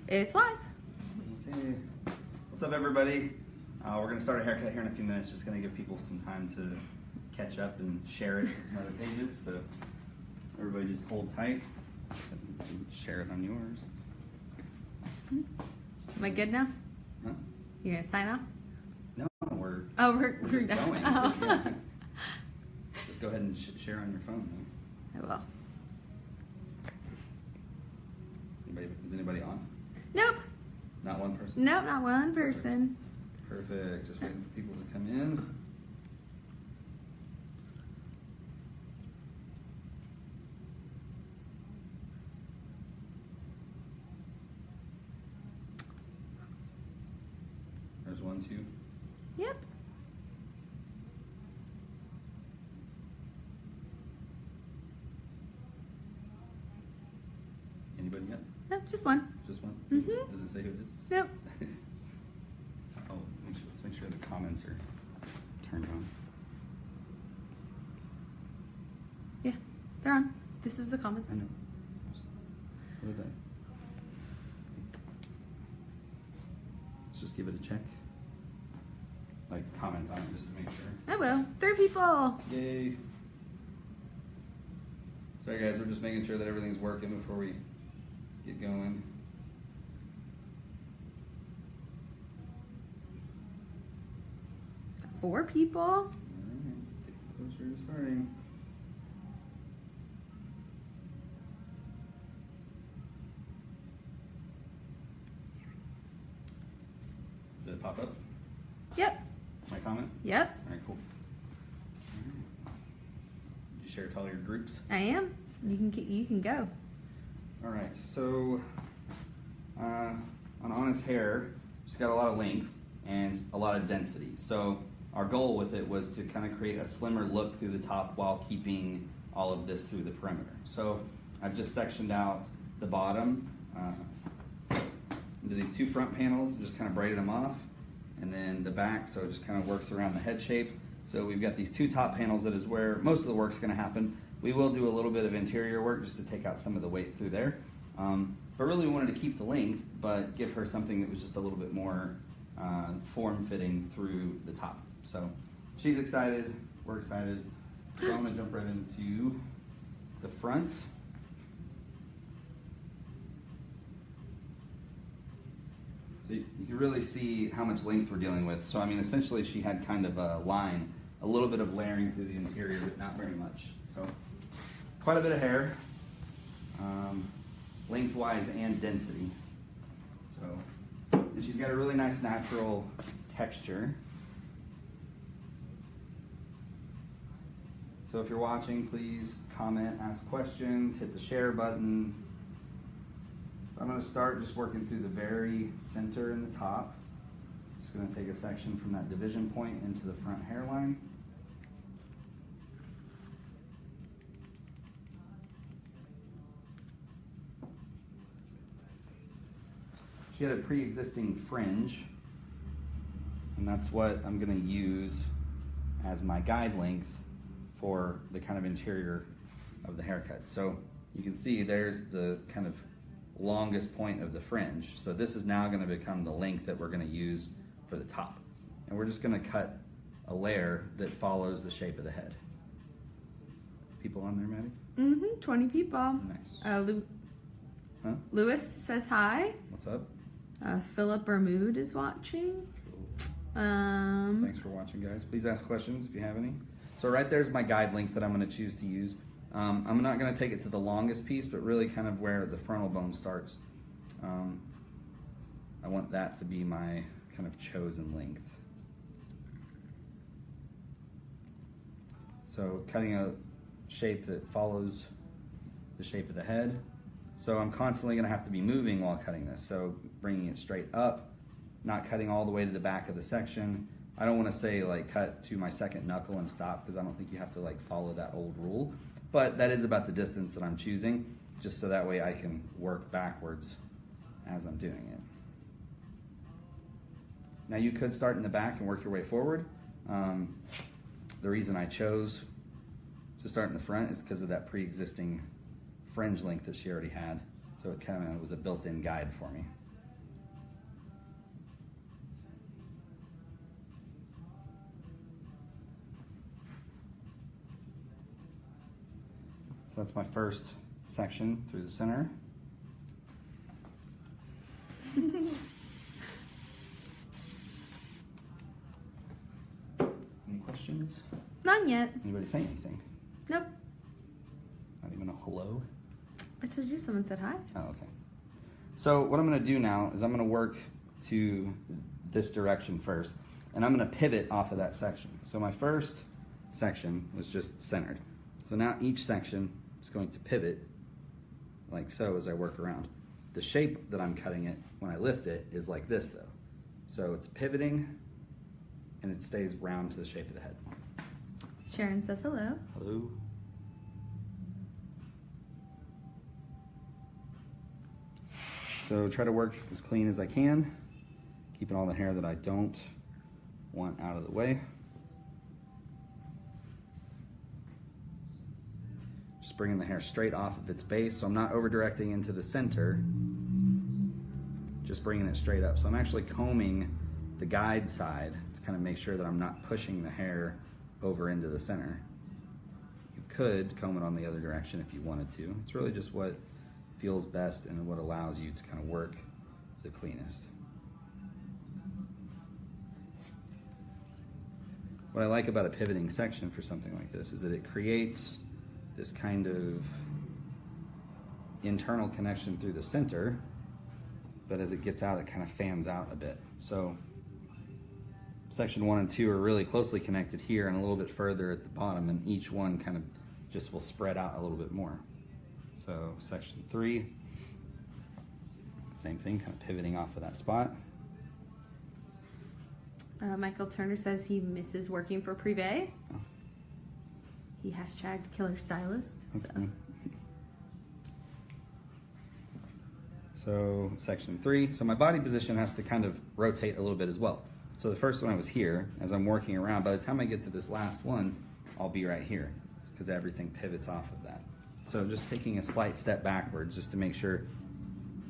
It's live. Okay. What's up, everybody? We're going to start a haircut here in a few minutes. Just going to give people some time to catch up and share it to some other pages. So everybody just hold tight. Share it on yours. Am I good now? Huh? You gonna sign off? No, we're just done. going. Oh. Yeah. Just go ahead and share on your phone. I will. Is anybody on? Nope. Not one person? Nope, not one person. Perfect. Just waiting for people to come in. There's 1, 2. Yep. Anybody yet? Nope, just one. Just one? Mhm. Does it say who it is? Nope. Oh, let's make sure the comments are turned on. Yeah, they're on. This is the comments. I know. What are they? Let's just give it a check. Like, comment on it just to make sure. I will. 3 people. Yay. Sorry guys, we're just making sure that everything's working before we get going. Got 4 people. Alright, getting closer to starting. Did it pop up? Yep. My comment? Yep. Alright, cool. Did you share it to all your groups? I am. You can go. Alright, so on Anna's hair, she's got a lot of length and a lot of density. So our goal with it was to kind of create a slimmer look through the top while keeping all of this through the perimeter. So I've just sectioned out the bottom into these 2 front panels, just kind of braided them off, and then the back, so it just kind of works around the head shape. So we've got these 2 top panels, that is where most of the work's going to happen. We will do a little bit of interior work just to take out some of the weight through there. But really we wanted to keep the length, but give her something that was just a little bit more form-fitting through the top. So she's excited, we're excited. So I'm going to jump right into the front. So you can really see how much length we're dealing with. So I mean, essentially she had kind of a line, a little bit of layering through the interior, but not very much. So quite a bit of hair, lengthwise and density. So, and she's got a really nice natural texture. So if you're watching, please comment, ask questions, hit the share button. I'm going to start just working through the very center and the top. Just going to take a section from that division point into the front hairline. She had a pre-existing fringe, and that's what I'm going to use as my guide length for the kind of interior of the haircut. So you can see there's the kind of longest point of the fringe. So this is now going to become the length that we're going to use for the top. And we're just going to cut a layer that follows the shape of the head. People on there, Maddie? 20 people. Nice. Lewis says hi. What's up? Philip Bermude is watching. Cool. Thanks for watching, guys. Please ask questions if you have any. So right there's my guide length that I'm going to choose to use. I'm not going to take it to the longest piece, but really kind of where the frontal bone starts. I want that to be my kind of chosen length. So cutting a shape that follows the shape of the head. So I'm constantly going to have to be moving while cutting this. So bringing it straight up, not cutting all the way to the back of the section. I don't want to say like cut to my second knuckle and stop, because I don't think you have to like follow that old rule. But that is about the distance that I'm choosing, just so that way I can work backwards as I'm doing it. Now you could start in the back and work your way forward. The reason I chose to start in the front is because of that pre-existing fringe length that she already had. So it kind of was a built-in guide for me. So that's my first section through the center. Any questions? None yet. Anybody say anything? Nope. Not even a hello? I told you someone said hi. Oh, okay. So what I'm going to do now is I'm going to work to this direction first, and I'm going to pivot off of that section. So my first section was just centered. So now each section is going to pivot like so as I work around. The shape that I'm cutting it when I lift it is like this though. So it's pivoting and it stays round to the shape of the head. Sharon says hello. Hello. So try to work as clean as I can, keeping all the hair that I don't want out of the way. Just bringing the hair straight off of its base, so I'm not over directing into the center, just bringing it straight up. So I'm actually combing the guide side to kind of make sure that I'm not pushing the hair over into the center. You could comb it on the other direction if you wanted to. It's really just what feels best and what allows you to kind of work the cleanest. What I like about a pivoting section for something like this is that it creates this kind of internal connection through the center, but as it gets out, it kind of fans out a bit. So section 1 and 2 are really closely connected here and a little bit further at the bottom, and each one kind of just will spread out a little bit more. So section 3, same thing, kind of pivoting off of that spot. Michael Turner says he misses working for Privé. Oh. He hashtagged killer stylist. That's me. So section 3, so my body position has to kind of rotate a little bit as well. So the first one I was here, as I'm working around, by the time I get to this last one, I'll be right here because everything pivots off of that. So just taking a slight step backwards just to make sure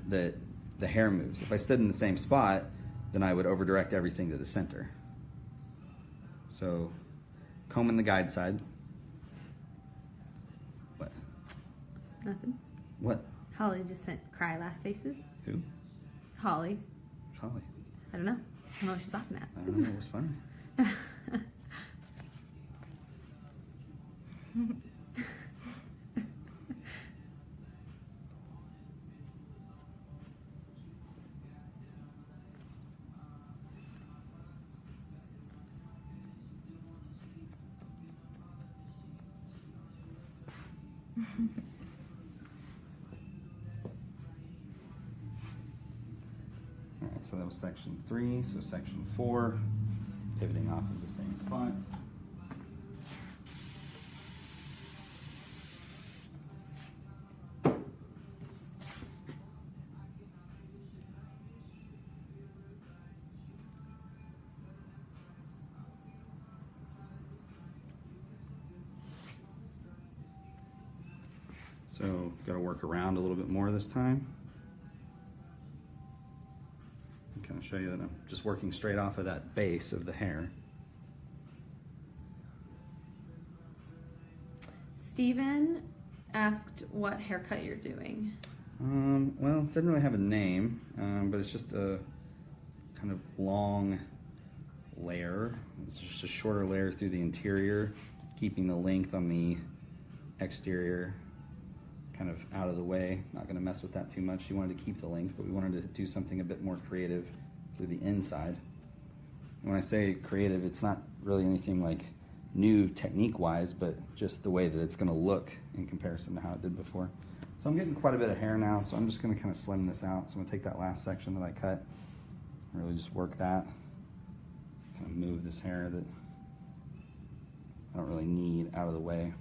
that the hair moves. If I stood in the same spot, then I would over direct everything to the center. So combing the guide side. What? Nothing. What? Holly just sent cry laugh faces. Who? It's Holly. Holly. I don't know. I don't know what she's laughing at. I don't know, it was funny. Alright, so that was section 3, so section 4, pivoting off of the same spot. So, got to work around a little bit more this time. And kind of show you that I'm just working straight off of that base of the hair. Steven asked what haircut you're doing. Well, it doesn't really have a name, but it's just a kind of long layer. It's just a shorter layer through the interior, keeping the length on the exterior kind of out of the way. Not going to mess with that too much. She wanted to keep the length, but we wanted to do something a bit more creative through the inside. And when I say creative, it's not really anything like new technique-wise, but just the way that it's going to look in comparison to how it did before. So I'm getting quite a bit of hair now, so I'm just going to kind of slim this out. So I'm going to take that last section that I cut and really just work that. Kind of move this hair that I don't really need out of the way.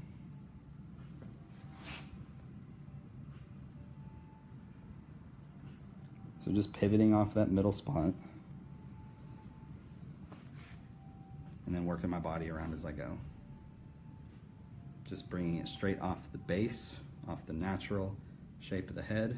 So just pivoting off that middle spot and then working my body around as I go. Just bringing it straight off the base, off the natural shape of the head,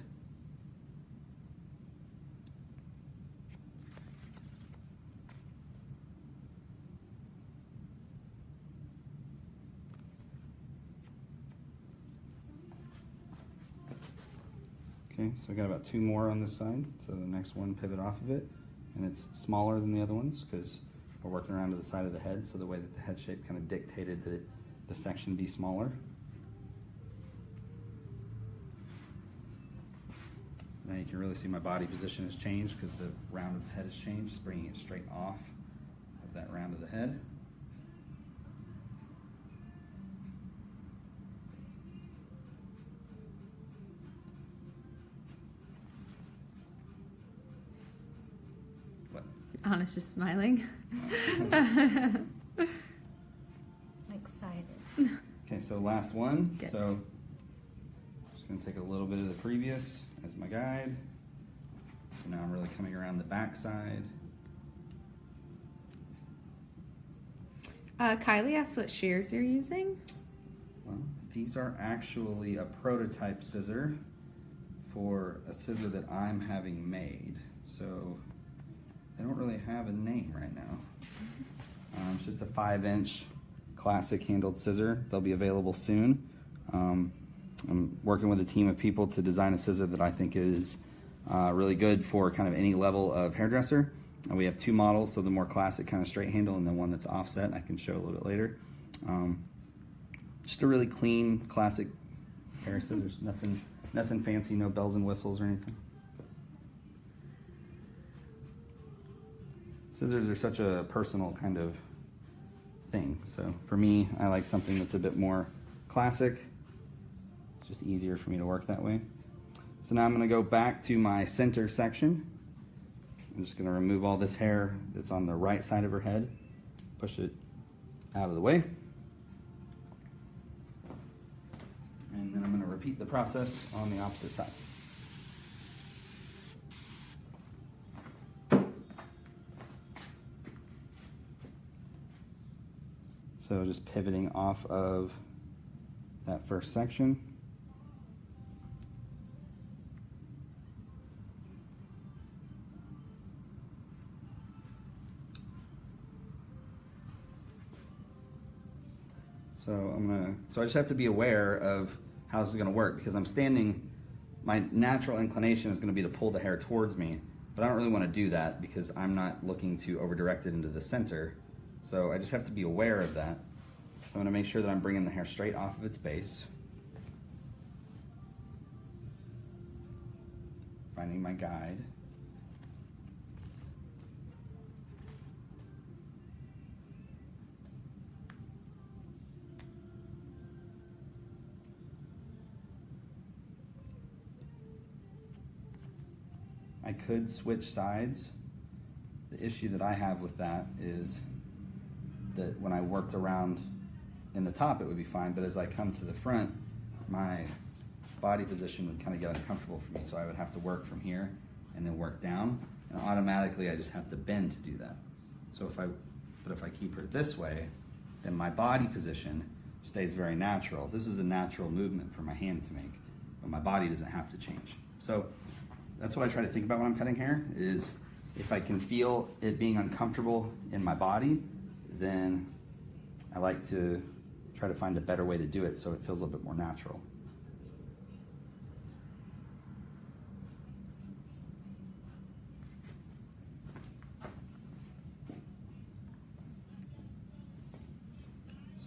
Okay, so I got about 2 more on this side. So the next one pivot off of it, and it's smaller than the other ones because we're working around to the side of the head, so the way that the head shape kind of dictated that the section be smaller. Now you can really see my body position has changed because the round of the head has changed, just bringing it straight off of that round of the head. What? Anna's just smiling. I'm excited. Okay, so last one. Good. So just going to take a little bit of the previous as my guide. So now I'm really coming around the back side. Kylie asked what shears you're using. Well, these are actually a prototype scissor for a scissor that I'm having made. So they don't really have a name right now. It's just a 5-inch classic handled scissor. They'll be available soon. I'm working with a team of people to design a scissor that I think is really good for kind of any level of hairdresser. And we have 2 models, so the more classic kind of straight handle and the one that's offset I can show a little bit later. Just a really clean, classic hair scissors. Nothing fancy, no bells and whistles or anything. Scissors are such a personal kind of thing. So for me, I like something that's a bit more classic. It's just easier for me to work that way. So now I'm going to go back to my center section. I'm just going to remove all this hair that's on the right side of her head, push it out of the way. And then I'm going to repeat the process on the opposite side. So just pivoting off of that first section. So I just have to be aware of how this is going to work because I'm standing, my natural inclination is going to be to pull the hair towards me, but I don't really want to do that because I'm not looking to over-direct it into the center. So I just have to be aware of that. So I'm going to make sure that I'm bringing the hair straight off of its base. Finding my guide. I could switch sides. The issue that I have with that is that when I worked around in the top, it would be fine, but as I come to the front, my body position would kind of get uncomfortable for me, so I would have to work from here and then work down, and automatically I just have to bend to do that. So if I keep her this way, then my body position stays very natural. This is a natural movement for my hand to make, but my body doesn't have to change. So that's what I try to think about when I'm cutting hair, is if I can feel it being uncomfortable in my body, then I like to try to find a better way to do it so it feels a little bit more natural.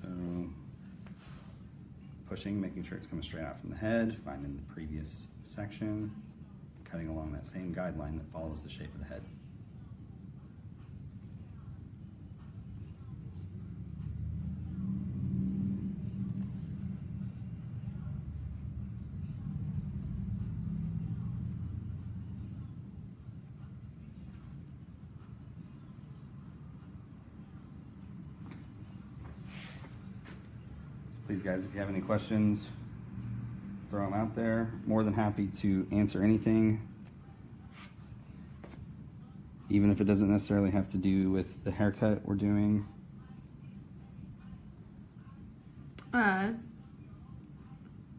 So pushing, making sure it's coming straight out from the head, finding the previous section, cutting along that same guideline that follows the shape of the head. Please guys, if you have any questions, throw them out there. More than happy to answer anything, even if it doesn't necessarily have to do with the haircut we're doing.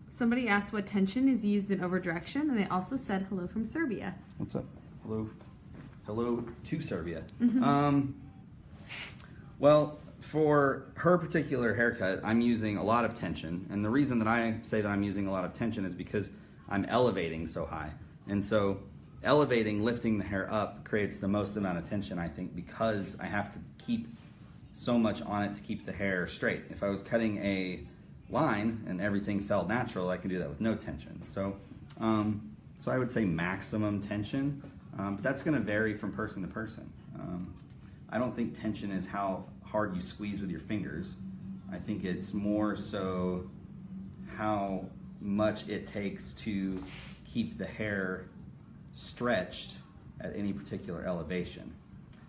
Somebody asked what tension is used in over-direction, and they also said hello from Serbia. What's up? Hello to Serbia. Well, for her particular haircut, I'm using a lot of tension, and the reason that I say that I'm using a lot of tension is because I'm elevating so high. And so elevating, lifting the hair up creates the most amount of tension, I think, because I have to keep so much on it to keep the hair straight. If I was cutting a line and everything felt natural, I can do that with no tension. So, so I would say maximum tension, but that's going to vary from person to person. I don't think tension is how hard you squeeze with your fingers. I think it's more so how much it takes to keep the hair stretched at any particular elevation.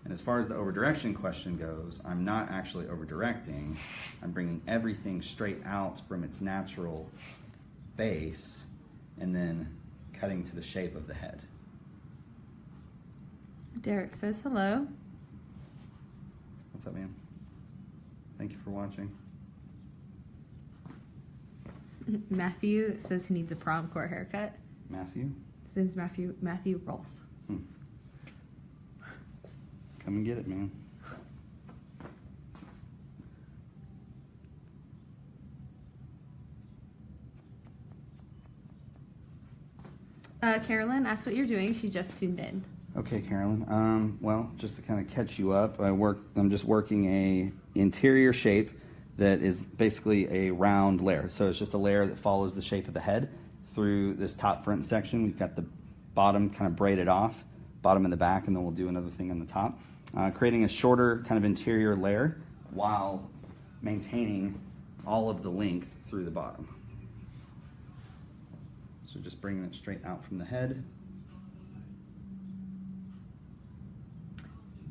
And as far as the over-direction question goes, I'm not actually over-directing. I'm bringing everything straight out from its natural base and then cutting to the shape of the head. Derek says hello. What's up, man? Thank you for watching. Matthew says he needs a prom core haircut. Matthew? His name's Matthew Rolfe. Come and get it, man. Carolyn asks what you're doing. She just tuned in. Okay, Carolyn. Well, just to kind of catch you up, I'm just working a interior shape that is basically a round layer. So it's just a layer that follows the shape of the head through this top front section. We've got the bottom kind of braided off, bottom and the back, and then we'll do another thing on the top. Creating a shorter kind of interior layer while maintaining all of the length through the bottom. So just bringing it straight out from the head.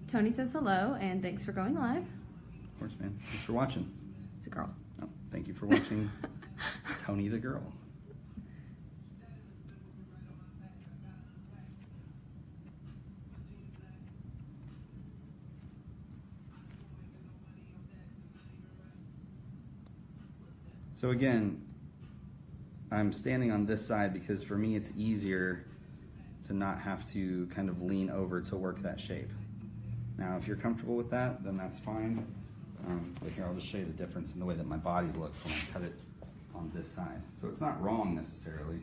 Tony says hello and thanks for going live. Of course, man. Thanks for watching. It's a girl. Oh, thank you for watching Tony the girl. So again, I'm standing on this side because for me it's easier to not have to kind of lean over to work that shape. Now, if you're comfortable with that, then that's fine. But here, I'll just show you the difference in the way that my body looks when I cut it on this side. So it's not wrong necessarily.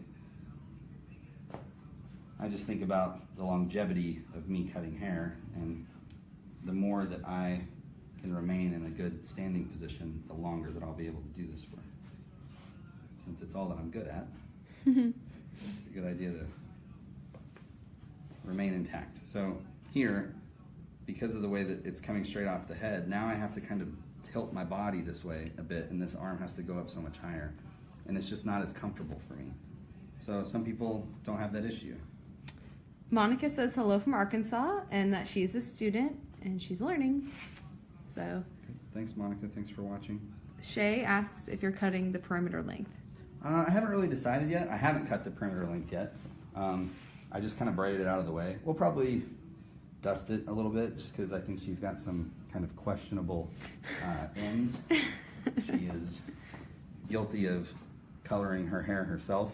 I just think about the longevity of me cutting hair, and the more that I can remain in a good standing position, the longer that I'll be able to do this for. Since it's all that I'm good at, it's a good idea to remain intact. So here, because of the way that it's coming straight off the head, now I have to kind of tilt my body this way a bit, and this arm has to go up so much higher, and it's just not as comfortable for me. So some people don't have that issue. Monica says hello from Arkansas and that she's a student and she's learning. So Okay. Thanks, Monica. Thanks for watching. Shay asks if you're cutting the perimeter length. I haven't really decided yet. I haven't cut the perimeter length yet. I just kind of braided it out of the way. We'll probably dust it a little bit just because I think she's got some kind of questionable ends. She is guilty of coloring her hair herself.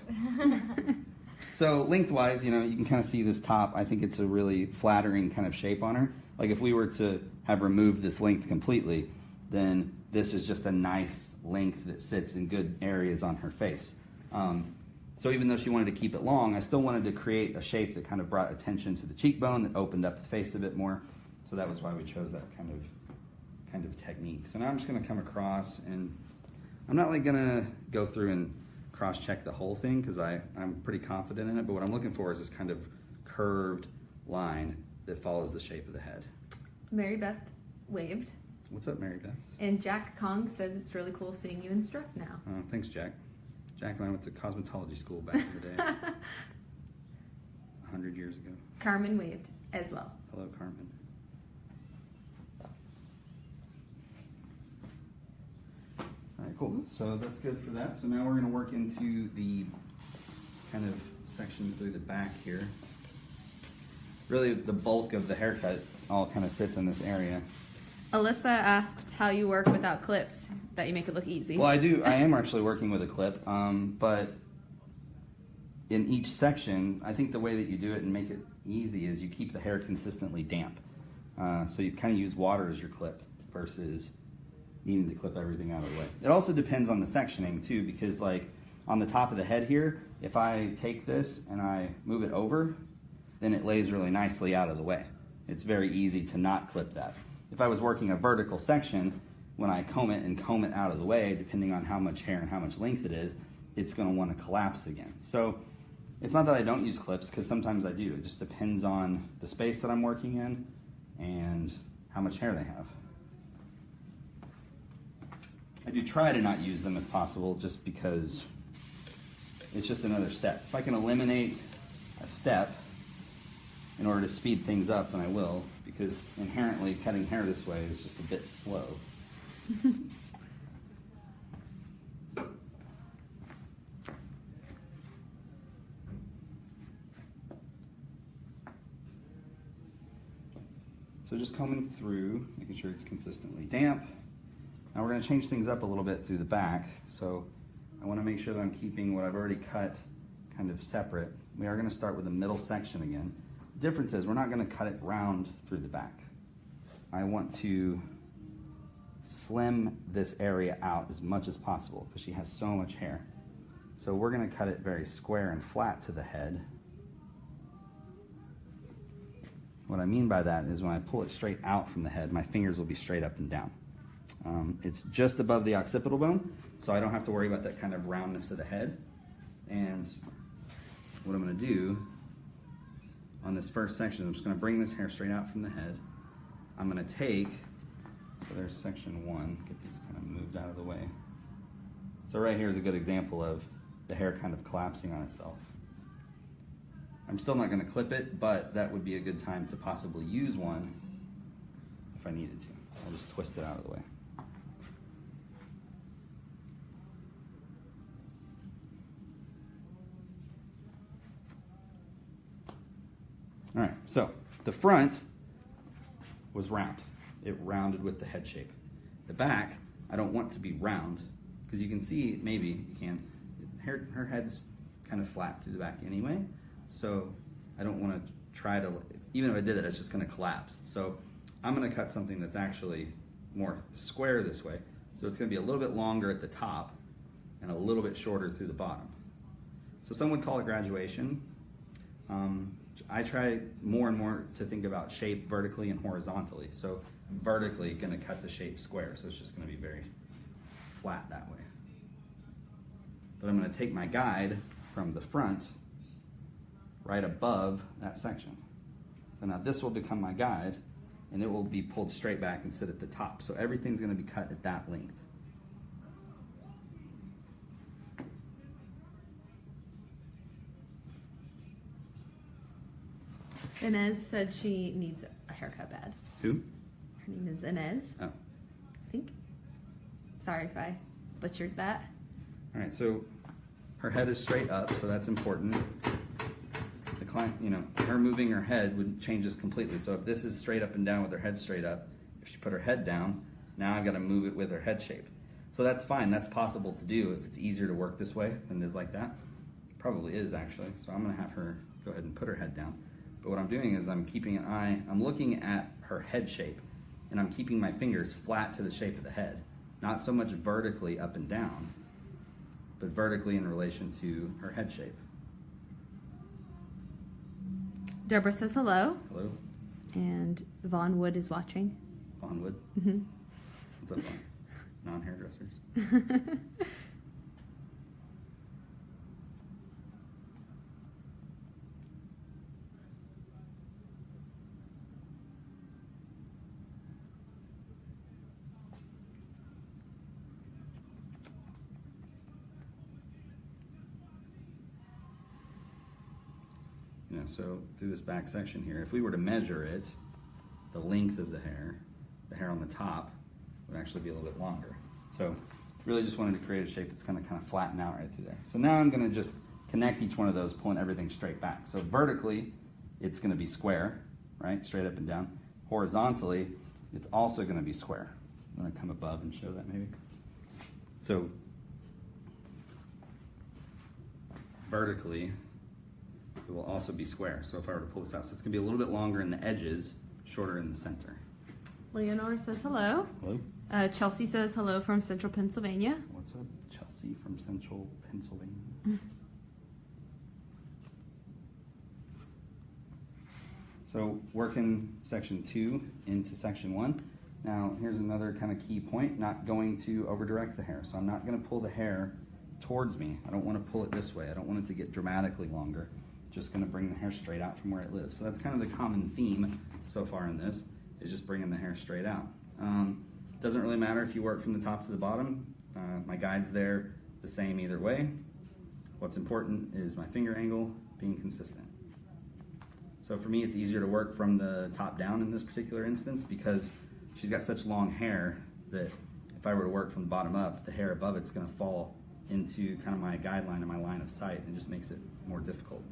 So lengthwise, you know, you can kind of see this top. I think it's a really flattering kind of shape on her. Like if we were to have removed this length completely, then this is just a nice length that sits in good areas on her face. So even though she wanted to keep it long, I still wanted to create a shape that kind of brought attention to the cheekbone, that opened up the face a bit more. So that was why we chose that kind of technique. So now I'm just going to come across, and I'm not like going to go through and cross-check the whole thing because I'm pretty confident in it, but what I'm looking for is this kind of curved line that follows the shape of the head. Mary Beth waved. What's up, Mary Beth? And Jack Kong says it's really cool seeing you instruct now. Thanks, Jack. Jack and I went to cosmetology school back in the day, 100 years ago. Carmen waved as well. Hello, Carmen. All right, cool. So that's good for that. So now we're going to work into the kind of section through the back here. Really, the bulk of the haircut all kind of sits in this area. Alyssa asked how you work without clips, that you make it look easy. Well, I am actually working with a clip, but in each section, I think the way that you do it and make it easy is you keep the hair consistently damp. So you kind of use water as your clip versus needing to clip everything out of the way. It also depends on the sectioning too, because like on the top of the head here, if I take this and I move it over, then it lays really nicely out of the way. It's very easy to not clip that. If I was working a vertical section, when I comb it out of the way, depending on how much hair and how much length it is, it's going to want to collapse again. So it's not that I don't use clips, because sometimes I do. It just depends on the space that I'm working in and how much hair they have. I do try to not use them if possible, just because it's just another step. If I can eliminate a step in order to speed things up, then I will, because inherently cutting hair this way is just a bit slow. So just combing through, making sure it's consistently damp. Now we're going to change things up a little bit through the back. So I want to make sure that I'm keeping what I've already cut kind of separate. We are going to start with the middle section again. The difference is we're not going to cut it round through the back. I want to slim this area out as much as possible because she has so much hair. So we're going to cut it very square and flat to the head. What I mean by that is when I pull it straight out from the head, my fingers will be straight up and down. It's just above the occipital bone, so I don't have to worry about that kind of roundness of the head. And what I'm going to do on this first section, I'm just going to bring this hair straight out from the head. I'm going to take, so there's section 1, get these kind of moved out of the way. So right here is a good example of the hair kind of collapsing on itself. I'm still not going to clip it, but that would be a good time to possibly use one if I needed to. I'll just twist it out of the way. All right, so the front was round. It rounded with the head shape. The back, I don't want to be round, because you can see, maybe you can, her head's kind of flat through the back anyway, so I don't want to try to, even if I did it, it's just going to collapse. So I'm going to cut something that's actually more square this way. So it's going to be a little bit longer at the top and a little bit shorter through the bottom. So some would call it graduation. I try more and more to think about shape vertically and horizontally. So vertically, going to cut the shape square. So it's just going to be very flat that way. But I'm going to take my guide from the front right above that section. So now this will become my guide, and it will be pulled straight back and sit at the top. So everything's going to be cut at that length. Inez said she needs a haircut bad. Who? Her name is Inez. Oh. I think. Sorry if I butchered that. All right, so her head is straight up, so that's important. The client, her moving her head would change this completely. So if this is straight up and down with her head straight up, if she put her head down, now I've got to move it with her head shape. So that's fine, that's possible to do if it's easier to work this way than it is like that. It probably is actually, so I'm gonna have her go ahead and put her head down. But what I'm doing is I'm keeping an eye, I'm looking at her head shape, and I'm keeping my fingers flat to the shape of the head. Not so much vertically up and down, but vertically in relation to her head shape. Deborah says hello. Hello? And Vaughn Wood is watching. Vaughn Wood? Mm-hmm. What's up, Vaughn? Non-hairdressers? So through this back section here, if we were to measure it, the length of the hair on the top would actually be a little bit longer. So really just wanted to create a shape that's going to kind of flatten out right through there. So now I'm going to just connect each one of those, pulling everything straight back. So vertically, it's going to be square, right? Straight up and down. Horizontally, it's also going to be square. I'm going to come above and show that maybe. So vertically, it will also be square. So if I were to pull this out, so it's going to be a little bit longer in the edges, shorter in the center. Leonore says hello. Hello. Chelsea says hello from Central Pennsylvania. What's up, Chelsea? Chelsea from Central Pennsylvania. So working section 2 into section 1. Now here's another kind of key point, not going to over direct the hair. So I'm not going to pull the hair towards me. I don't want to pull it this way. I don't want it to get dramatically longer. Just going to bring the hair straight out from where it lives. So that's kind of the common theme so far in this, is just bringing the hair straight out. Doesn't really matter if you work from the top to the bottom. My guide's there the same either way. What's important is my finger angle being consistent. So for me, it's easier to work from the top down in this particular instance because she's got such long hair that if I were to work from the bottom up, the hair above it's going to fall into kind of my guideline and my line of sight, and just makes it more difficult.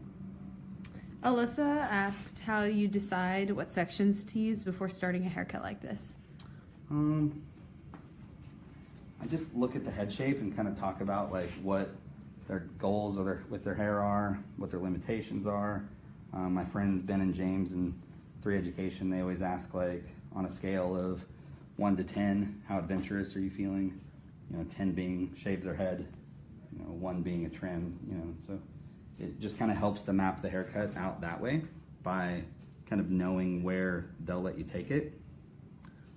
Alyssa asked how you decide what sections to use before starting a haircut like this. I just look at the head shape and kind of talk about like what their goals with their hair are, what their limitations are. My friends Ben and James in 3 Education, they always ask like on a scale of 1 to 10, how adventurous are you feeling? 10 being shave their head, 1 being a trim, so it just kind of helps to map the haircut out that way by kind of knowing where they'll let you take it.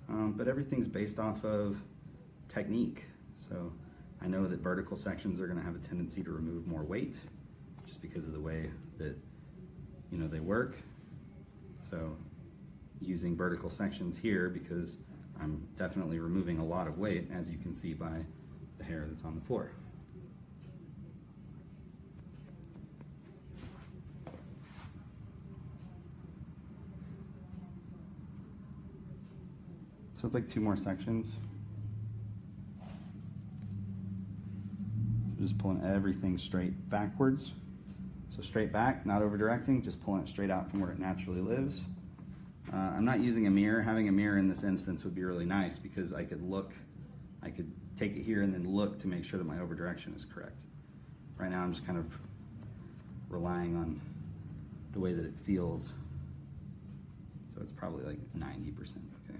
But everything's based off of technique. So I know that vertical sections are going to have a tendency to remove more weight just because of the way that they work. So using vertical sections here, because I'm definitely removing a lot of weight, as you can see by the hair that's on the floor. So it's like 2 more sections. So just pulling everything straight backwards. So straight back, not over directing, just pulling it straight out from where it naturally lives. I'm not using a mirror. Having a mirror in this instance would be really nice because I could take it here and then look to make sure that my over direction is correct. Right now I'm just kind of relying on the way that it feels. So it's probably like 90%, okay.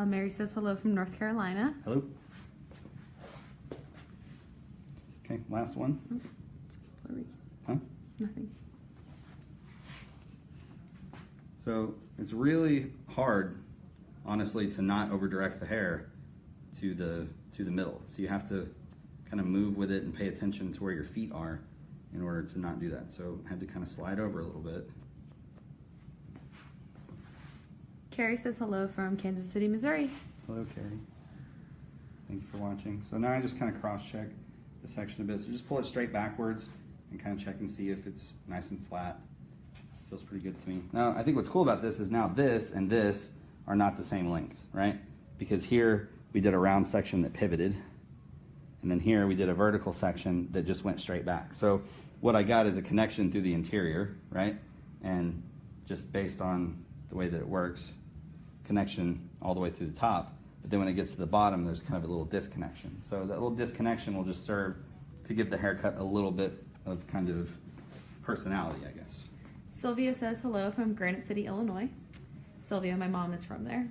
Mary says hello from North Carolina. Hello. Okay, last one. Huh? Nothing. So it's really hard, honestly, to not over direct the hair to the middle. So you have to kind of move with it and pay attention to where your feet are in order to not do that. So I had to kind of slide over a little bit. Carrie says hello from Kansas City, Missouri. Hello, Carrie. Thank you for watching. So now I just kind of cross-check the section a bit. So just pull it straight backwards and kind of check and see if it's nice and flat. Feels pretty good to me. Now, I think what's cool about this is now this and this are not the same length, right? Because here we did a round section that pivoted, and then here we did a vertical section that just went straight back. So what I got is a connection through the interior, right? And just based on the way that it works, connection all the way through the top. But then when it gets to the bottom, there's kind of a little disconnection. So that little disconnection will just serve to give the haircut a little bit of kind of personality, I guess. Sylvia says hello from Granite City, Illinois. Sylvia, my mom is from there,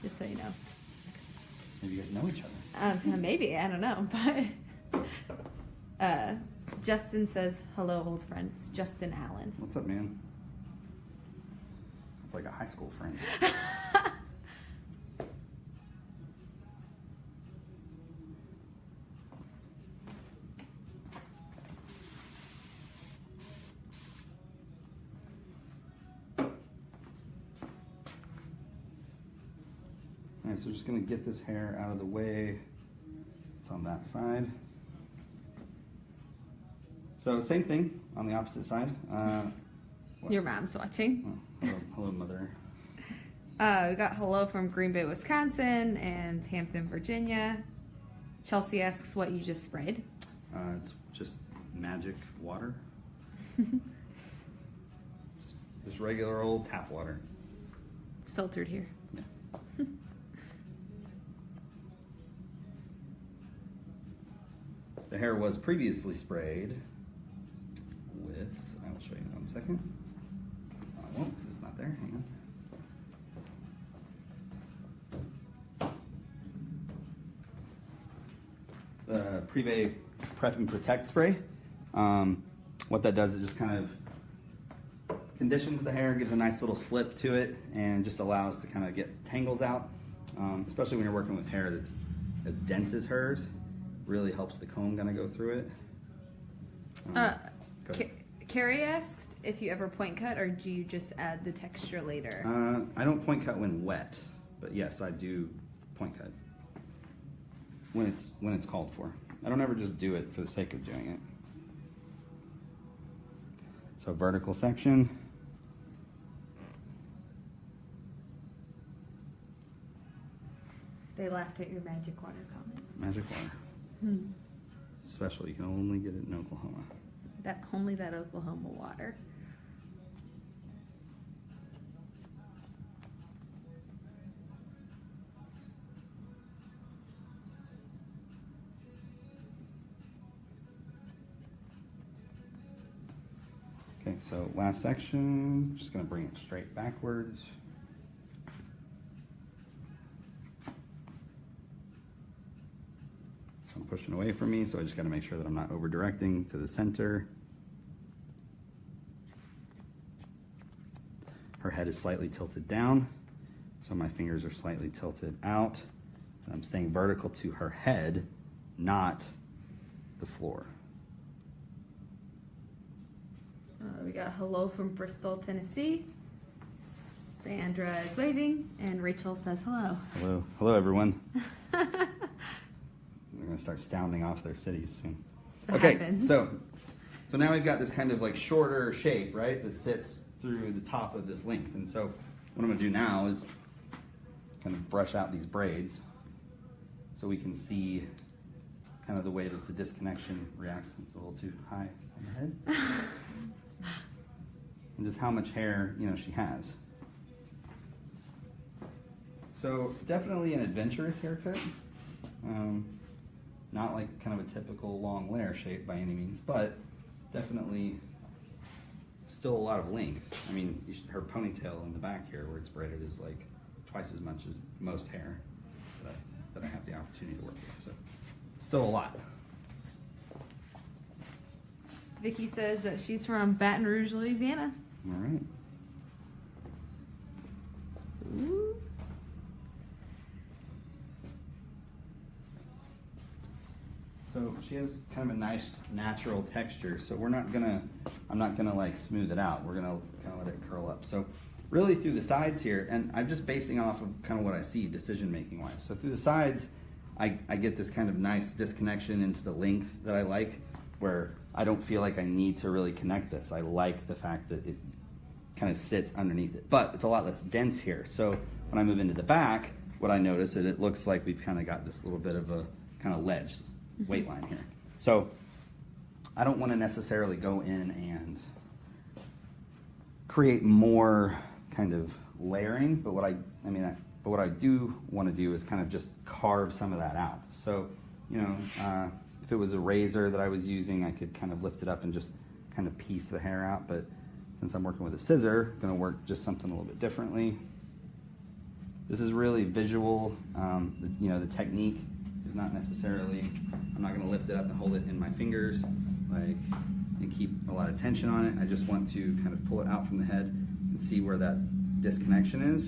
just so you know. Maybe you guys know each other. Maybe, I don't know. But Justin says hello, old friends. Justin Allen. What's up, man? It's like a high school friend. All right, so we're just going to get this hair out of the way. It's on that side. So same thing on the opposite side. Your mom's watching. Oh, hello, mother. We got hello from Green Bay, Wisconsin, and Hampton, Virginia. Chelsea asks what you just sprayed. It's just magic water. just regular old tap water. It's filtered here. Yeah. The hair was previously sprayed with, I will show you in 1 second. I won't because it's not there, hang on. the Privé Prep and Protect spray. What that does is just kind of conditions the hair, gives a nice little slip to it, and just allows to kind of get tangles out, especially when you're working with hair that's as dense as hers. Really helps the comb kind of go through it. Go ahead. Carrie asked if you ever point cut, or do you just add the texture later? I don't point cut when wet, but yes, I do point cut when it's called for. I don't ever just do it for the sake of doing it. So vertical section. They laughed at your magic water comment. Magic water. Special. You can only get it in Oklahoma. Only that Oklahoma water. Okay, so last section, just going to bring it straight backwards. So I'm pushing away from me, so I just got to make sure that I'm not over directing to the center. Her head is slightly tilted down, so my fingers are slightly tilted out. And I'm staying vertical to her head, not the floor. We got hello from Bristol, Tennessee. Sandra is waving, and Rachel says hello. Hello. Hello, everyone. They're going to start sounding off their cities soon. Okay, so now we've got this kind of like shorter shape, right, that sits through the top of this length. And so what I'm going to do now is kind of brush out these braids so we can see kind of the way that the disconnection reacts. It's a little too high on the head. And just how much hair, she has. So definitely an adventurous haircut. Not like kind of a typical long layer shape by any means, but definitely still a lot of length. I mean, her ponytail in the back here where it's braided is like twice as much as most hair that I have the opportunity to work with. So still a lot. Vicky says that she's from Baton Rouge, Louisiana. All right. Ooh. So she has kind of a nice natural texture. So I'm not gonna like smooth it out. We're gonna kind of let it curl up. So really through the sides here, and I'm just basing off of kind of what I see decision making wise. So through the sides, I get this kind of nice disconnection into the length that I like, where I don't feel like I need to really connect this. I like the fact that it kind of sits underneath it, but it's a lot less dense here. So when I move into the back, what I notice is it looks like we've kind of got this little bit of a kind of ledge weight line here. So I don't want to necessarily go in and create more kind of layering, but what I do want to do is kind of just carve some of that out. So, if it was a razor that I was using, I could kind of lift it up and just kind of piece the hair out, but since I'm working with a scissor, I'm going to work just something a little bit differently. This is really visual. The technique is not necessarily, I'm not going to lift it up and hold it in my fingers and keep a lot of tension on it. I just want to kind of pull it out from the head and see where that disconnection is.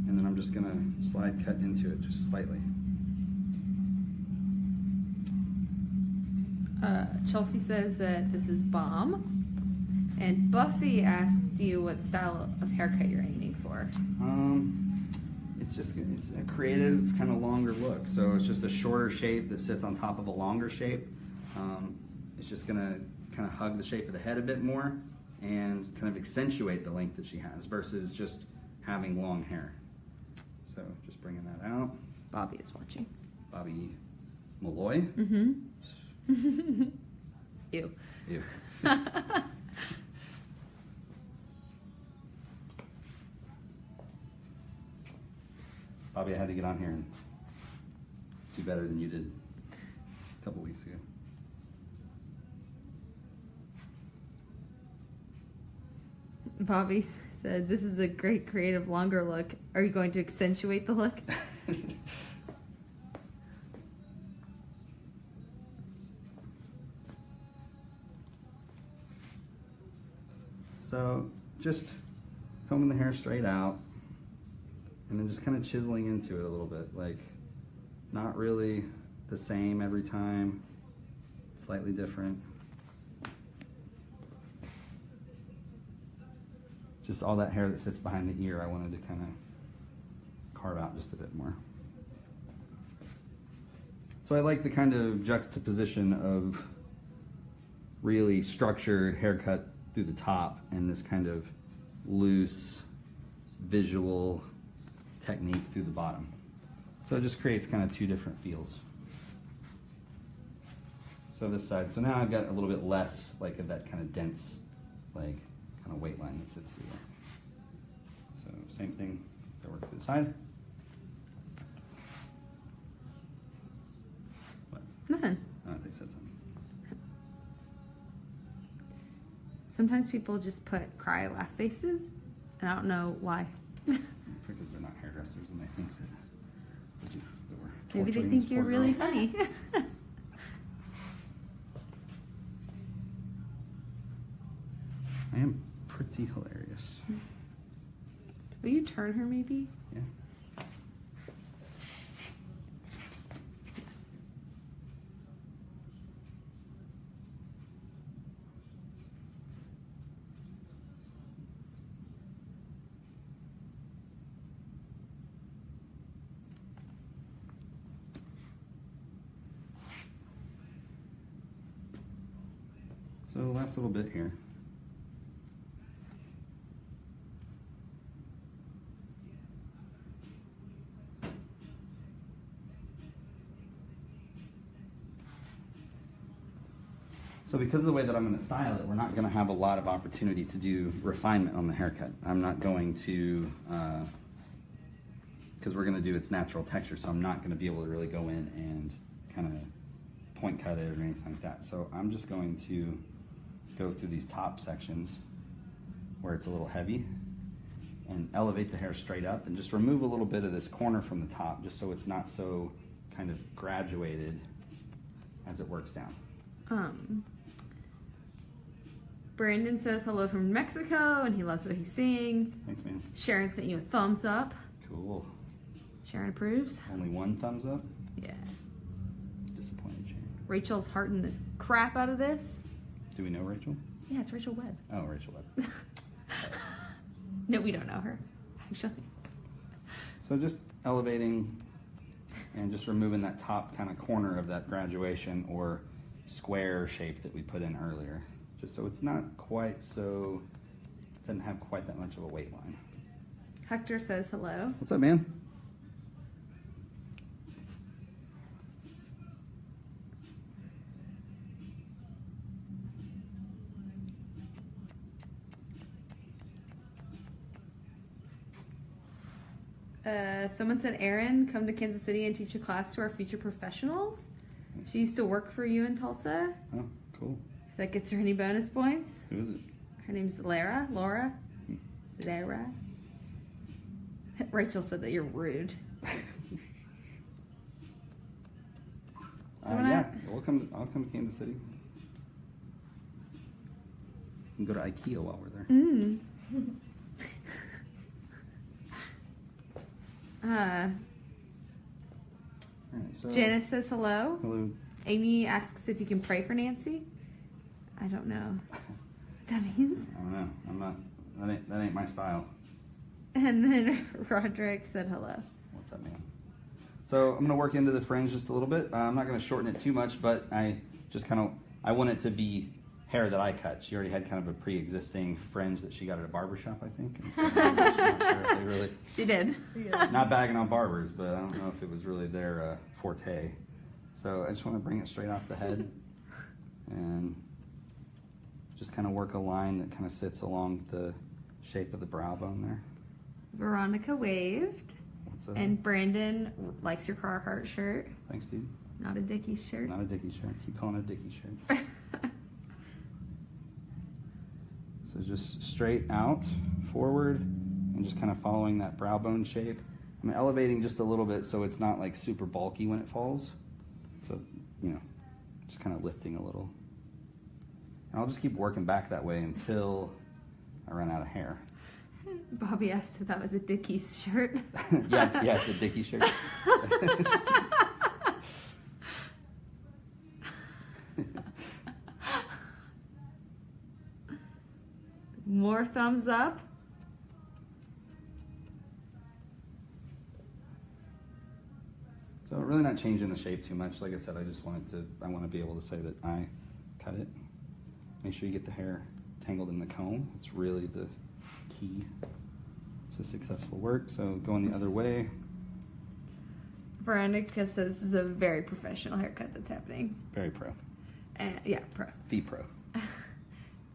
And then I'm just going to slide cut into it just slightly. Chelsea says that this is bomb. And Buffy asked you what style of haircut you're aiming for. It's a creative, kind of longer look. So it's just a shorter shape that sits on top of a longer shape. It's just going to kind of hug the shape of the head a bit more and kind of accentuate the length that she has versus just having long hair. So just bringing that out. Bobby is watching. Bobby Malloy. Mm-hmm. Ew. Ew. Bobby, I had to get on here and do better than you did a couple weeks ago. Bobby said, this is a great creative longer look. Are you going to accentuate the look? So just combing the hair straight out and then just kind of chiseling into it a little bit, like not really the same every time, slightly different. Just all that hair that sits behind the ear, I wanted to kind of carve out just a bit more. So I like the kind of juxtaposition of really structured haircut through the top and this kind of loose visual technique through the bottom. So it just creates kind of two different feels. So this side, so now I've got a little bit less like of that kind of dense, like kind of weight line that sits through there. So same thing as I work through the side. What? Nothing. I don't think so. Sometimes people just put cry laugh faces, and I don't know why. Because they're not hairdressers and they think that we're Maybe they torturing think this you're poor really girl. funny. I am pretty hilarious. Will you turn her maybe? Yeah. So last little bit here. So because of the way that I'm going to style it, we're not going to have a lot of opportunity to do refinement on the haircut. I'm not going to, because we're going to do its natural texture, so I'm not going to be able to really go in and kind of point cut it or anything like that. So I'm just going to go through these top sections where it's a little heavy and elevate the hair straight up and just remove a little bit of this corner from the top just so it's not so kind of graduated as it works down. Brandon says hello from Mexico and he loves what he's seeing. Thanks, man. Sharon sent you a thumbs up. Cool. Sharon approves. Only one thumbs up? Yeah. Disappointed, Sharon. Rachel's hearting the crap out of this. Do we know Rachel? Yeah, it's Rachel Webb. Oh, Rachel Webb. No, we don't know her, actually. So just elevating and just removing that top kind of corner of that graduation or square shape that we put in earlier. Just so it's not quite so, doesn't have quite that much of a weight line. Hector says hello. What's up, man? Someone said, Erin, come to Kansas City and teach a class to our future professionals. She used to work for you in Tulsa. Oh, cool. If that gets her any bonus points. Who is it? Her name's Laura. Lara. Rachel said that you're rude. Yeah, I'll come to Kansas City. We can go to IKEA while we're there. All right, so Janice says hello. hello. Amy asks if you can pray for Nancy. I don't know what that means. I don't know. I'm not. That ain't my style. And then Roderick said hello. What's up, man? So I'm gonna work into the fringe just a little bit. I'm not gonna shorten it too much, but I just I want it to be hair that I cut. She already had kind of a pre-existing fringe that she got at a barber shop, I think. And so I'm not sure if they really, She did. not bagging on barbers, but I don't know if it was really their forte. So I just want to bring it straight off the head and just kind of work a line that kind of sits along the shape of the brow bone there. Veronica waved. What's up? And Brandon likes your Carhartt shirt. Thanks, dude. Not a Dickies shirt. Not a Dickies shirt. Keep calling it a Dickies shirt. So just straight out, forward, and just kind of following that brow bone shape. I'm elevating just a little bit so it's not like super bulky when it falls. So, just kind of lifting a little. And I'll just keep working back that way until I run out of hair. Bobby asked if that was a Dickies shirt. yeah, it's a Dickie shirt. More thumbs up. So really not changing the shape too much. Like I said, I want to be able to say that I cut it. Make sure you get the hair tangled in the comb. It's really the key to successful work. So going the other way. Veronica says this is a very professional haircut that's happening. Very pro. Yeah, pro. The pro.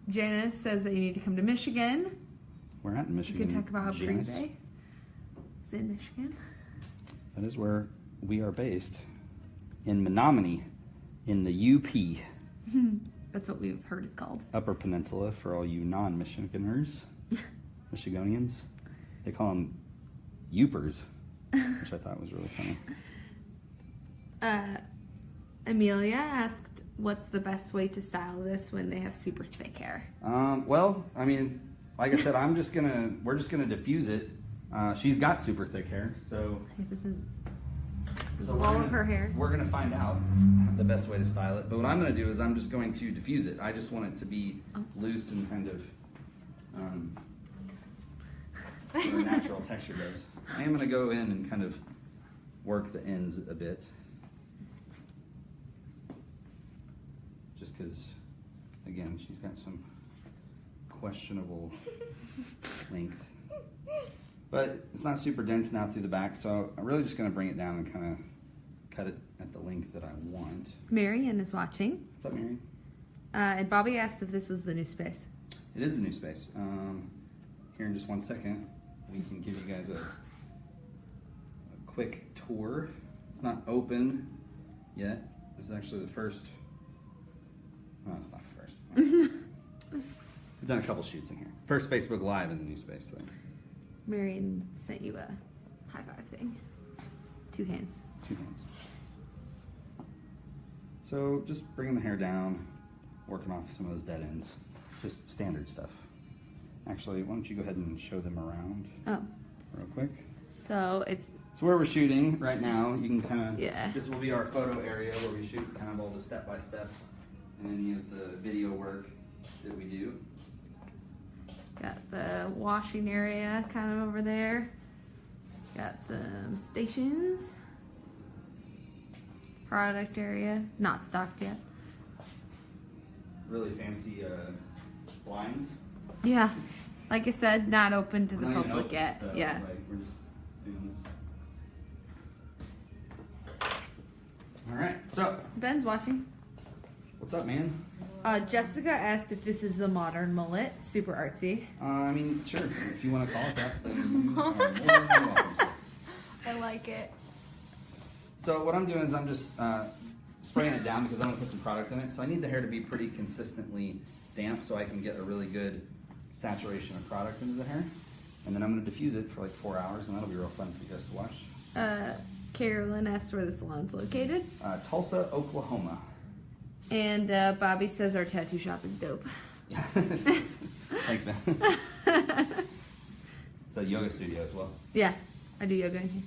Janice says that you need to come to Michigan. We're not in Michigan. You can talk about how Green Janice. Bay is in Michigan. That is where we are based. In Menominee, in the UP. That's what we've heard it's called. Upper Peninsula for all you non-Michiganers. Michigonians. They call them Youpers, which I thought was really funny. Amelia asked, what's the best way to style this when they have super thick hair? Well, I mean, like I said, we're just gonna diffuse it. She's got super thick hair, so This is we're all gonna- of her hair. We're gonna find out the best way to style it. But what I'm gonna do is I'm just going to diffuse it. I just want it to be loose and kind of where natural texture goes. I am gonna go in and kind of work the ends a bit. Just because, again, she's got some questionable length. But it's not super dense now through the back, so I'm really just going to bring it down and kind of cut it at the length that I want. Marion is watching. What's up, Mary? And Bobby asked if this was the new space. It is the new space. Here in just 1 second, we can give you guys a quick tour. It's not open yet. This is actually the first. No, it's not the first. We've done a couple shoots in here. First Facebook Live in the new space thing. Marion sent you a high five thing. 2 hands. 2 hands. So just bringing the hair down, working off some of those dead ends. Just standard stuff. Actually, why don't you go ahead and show them around real quick. So it's... So where we're shooting right now, you can kind of... Yeah. This will be our photo area where we shoot kind of all the step-by-steps and any of the video work that we do. Got the washing area kind of over there. Got some stations. Product area. Not stocked yet. Really fancy blinds. Yeah. Like I said, not open to the We're not even public open, yet. so, Yeah. like, we're just doing this. All right. So, Ben's watching. what's up, man? Jessica asked if this is the modern mullet. Super artsy. I mean, sure. If you want to call it that, then you are more than welcome. I like it. So what I'm doing is I'm just spraying it down because I'm going to put some product in it. So I need the hair to be pretty consistently damp so I can get a really good saturation of product into the hair. And then I'm going to diffuse it for like 4 hours, and that'll be real fun for you guys to watch. Carolyn asked where the salon's located. Tulsa, Oklahoma. And Bobby says our tattoo shop is dope. Yeah. Thanks, man. It's a yoga studio as well. Yeah, I do yoga in here.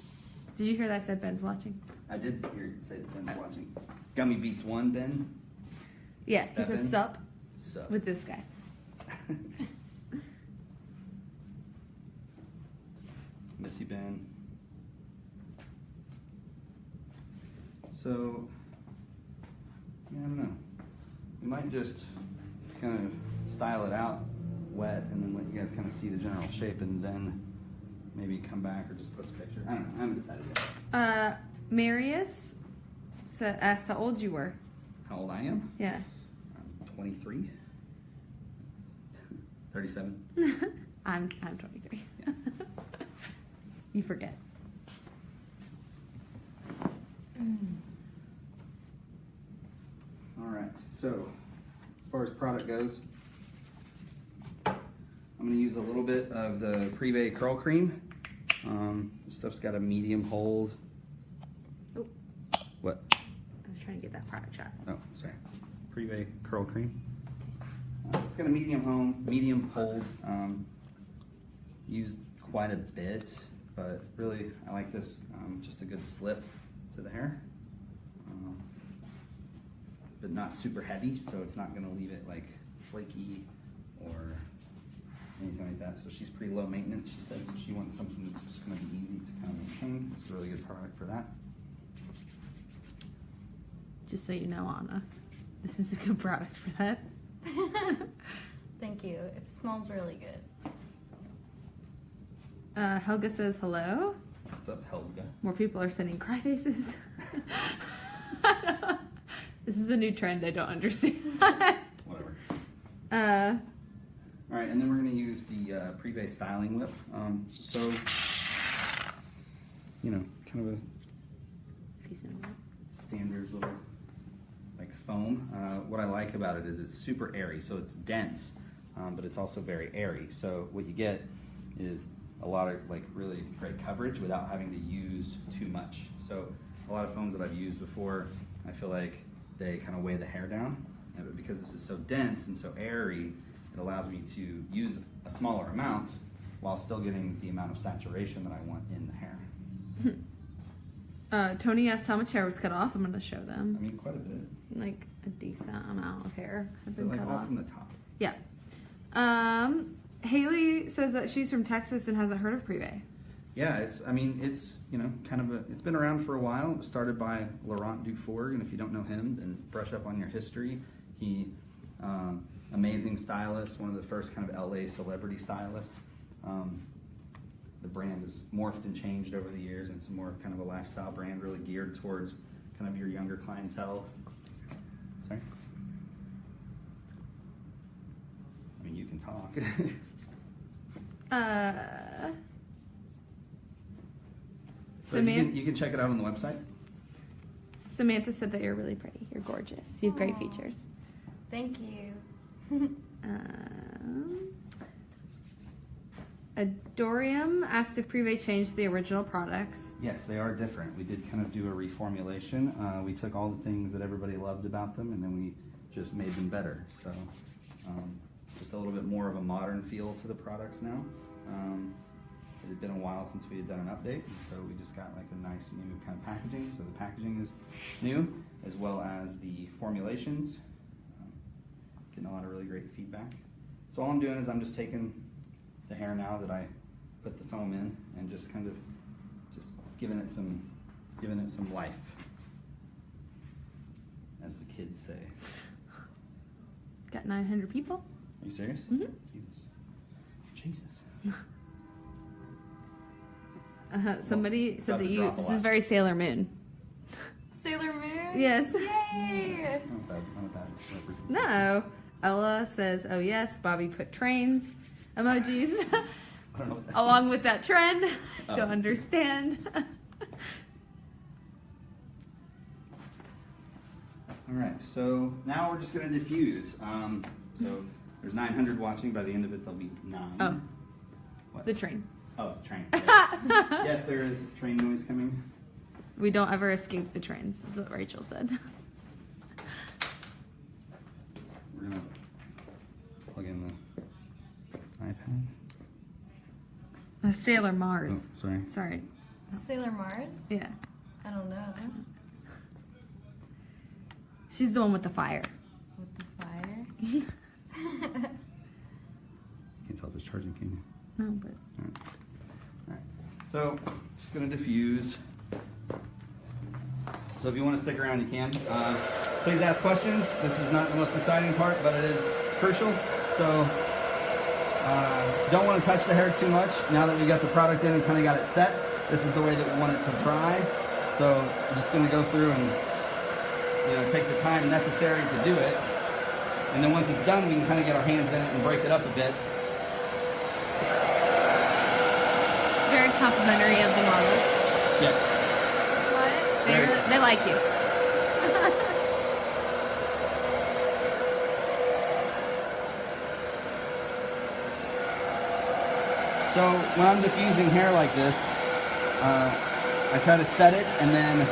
Did you hear that I said Ben's watching? I did hear you say that Ben's watching. Gummy Beats 1, Ben. Yeah, he That says Ben? sup Sup. with this guy. Missy Ben. So, yeah, I don't know. We might just kind of style it out wet and then let you guys kind of see the general shape and then maybe come back or just post a picture. I don't know. I haven't decided yet. Marius asked how old you were. How old I am? Yeah. I'm 23. 37. I'm 23. Yeah. You forget. All right. So, as far as product goes, I'm going to use a little bit of the Privé Curl Cream. This stuff's got a medium hold. Oh, What? I was trying to get that product shot. Oh, sorry. Privé Curl Cream. It's got a medium hold. Used quite a bit, but really I like this. Just a good slip to the hair, but not super heavy, so it's not going to leave it like flaky or anything like that. So she's pretty low maintenance. She says she wants something that's just going to be easy to kind of maintain. It's a really good product for that. Just so you know, Anna, this is a good product for that. Thank you. It smells really good. Helga says hello. What's up, Helga? More people are sending cry faces. This is a new trend. I don't understand. Whatever. Uh, All right, and then we're going to use the Privé styling whip. So, you know, kind of a standard little like foam. What I like about it is it's super airy, so it's dense, but it's also very airy. So what you get is a lot of like really great coverage without having to use too much. So a lot of foams that I've used before, I feel like they kind of weigh the hair down, but because this is so dense and so airy, it allows me to use a smaller amount while still getting the amount of saturation that I want in the hair. Tony asked how much hair was cut off. I'm going to show them. I mean, quite a bit. Like a decent amount of hair had But been like cut all off. from the top. Yeah. Haley says that she's from Texas and hasn't heard of Privé. Yeah, it's you know, kind of it's been around for a while. It was started by Laurent Dufour, and if you don't know him, then brush up on your history. He, amazing stylist, one of the first kind of LA celebrity stylists. The brand has morphed and changed over the years, and it's more kind of a lifestyle brand, really geared towards kind of your younger clientele. Sorry? I mean, you can talk. So you can check it out on the website. Samantha said that you're really pretty. You're gorgeous. You have great features. Thank you. Adorium asked if Privé changed the original products. Yes, they are different. We did kind of do a reformulation. We took all the things that everybody loved about them, and then we just made them better. So just a little bit more of a modern feel to the products now. It had been a while since we had done an update, and so we just got like a nice new kind of packaging. So the packaging is new, as well as the formulations. Getting a lot of really great feedback. So all I'm doing is I'm just taking the hair now that I put the foam in and just kind of just giving it some life, as the kids say. Got 900 people. Are you serious? Mm-hmm. Jesus. Somebody said about that to drop a this lot. is very Sailor Moon. Sailor Moon? Yes. Yay! Not a bad representation. No. Ella says, oh yes, Bobby put trains emojis I don't know what that along means. with that trend. Oh. She'll understand. All right, so now we're just going to diffuse. So there's 900 watching. By the end of it, there'll be 9. Oh. What? The train. Oh, train. Yes, there is train noise coming. We don't ever escape the trains, is what Rachel said. We're going to plug in the iPad. Sailor Mars. Oh, sorry. Sorry. Sailor Mars? Yeah. I don't know. She's the one with the fire. With the fire? You can't tell if it's charging, can you? No, but All right. So, just going to diffuse. So if you want to stick around, you can. Please ask questions. This is not the most exciting part, but it is crucial. So don't want to touch the hair too much. Now that we got the product in and kind of got it set, this is the way that we want it to dry. So I'm just going to go through and take the time necessary to do it. And then once it's done, we can kind of get our hands in it and break it up a bit. very complimentary of the Marlins. Yes. What? They like you. So when I'm diffusing hair like this, I try to set it, and then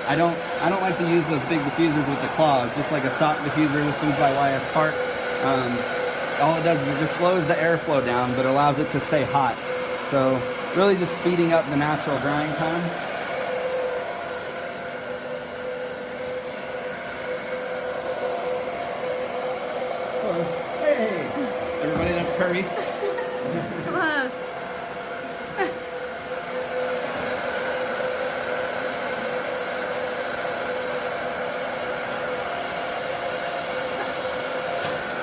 I don't like to use those big diffusers with the claws. Just like a sock diffuser, this one's by YS Park. All it does is it just slows the airflow down, but allows it to stay hot. So really just speeding up the natural drying time. Hello. Hey, everybody, that's Kirby. Close.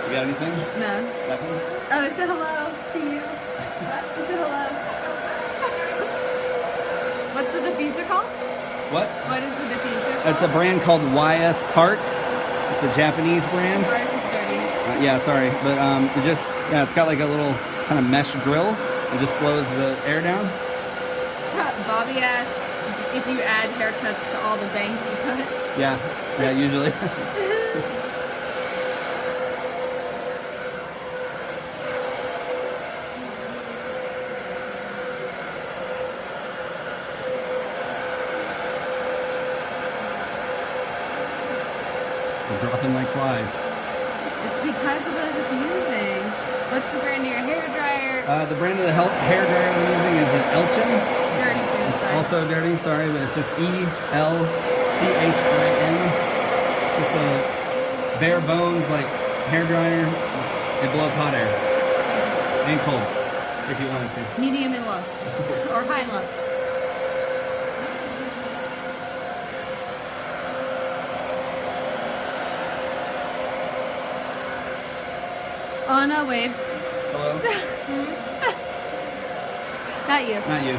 You got anything? No. Nothing? Oh, it said hello to you. It said hello. What's the diffuser called? What? What is the diffuser called? It's a brand called YS Park. It's a Japanese brand. Yours is dirty. Yeah, sorry, but it's got like a little kind of mesh grill. It just slows the air down. Bobby asked if you add haircuts to all the bangs you cut. Yeah, usually. They're dropping like flies. It's because of the diffusing. What's the brand of your hair dryer? The brand of the hair dryer we're using is an Elchin. It's dirty too. It's Sorry. also dirty, sorry, but it's just ELCHIN. Just a bare bones like hair dryer. It blows hot air and cold if you wanted to. Medium and low. Or high and low. Oh no, wave. Hello? Not you. Not you.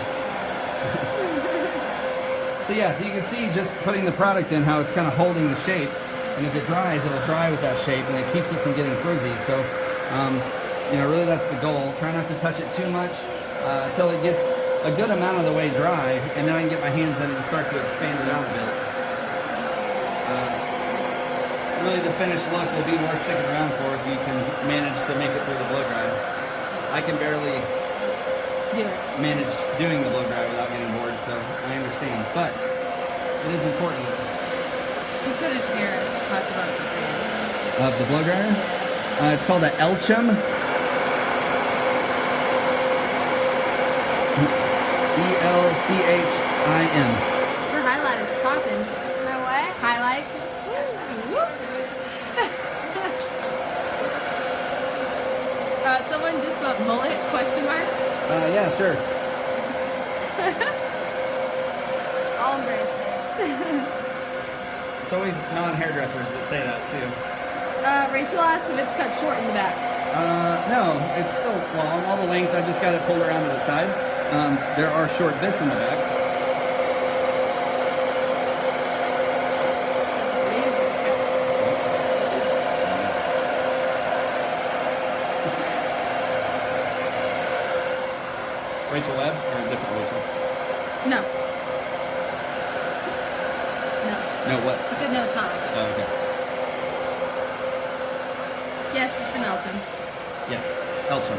So yeah, so you can see just putting the product in how it's kind of holding the shape, and as it dries, it'll dry with that shape, and it keeps it from getting frizzy. So, really that's the goal. Try not to touch it too much until it gets a good amount of the way dry, and then I can get my hands in it and start to expand it out a bit. Really, the finished look will be worth sticking around for if you can manage to make it through the blow dry. I can barely manage doing the blow dry without getting bored, so I understand. But it is important. She couldn't hear us talk about the brand. Of the blow dryer? It's called an Elchin. ELCHIN. Your highlight is popping. My what? Highlight. Someone just wrote mullet, question mark. Yeah, sure. I'll embrace it. It's always non-hairdressers that say that, too. Rachel asked if it's cut short in the back. No, it's still long. All the length, I just got it pulled around to the side. There are short bits in the back. Rachel Webb or a different Rachel? No. No. No, what? I said no, it's not Rachel. Oh, okay. Yes, it's an Elton. Yes, Elchin.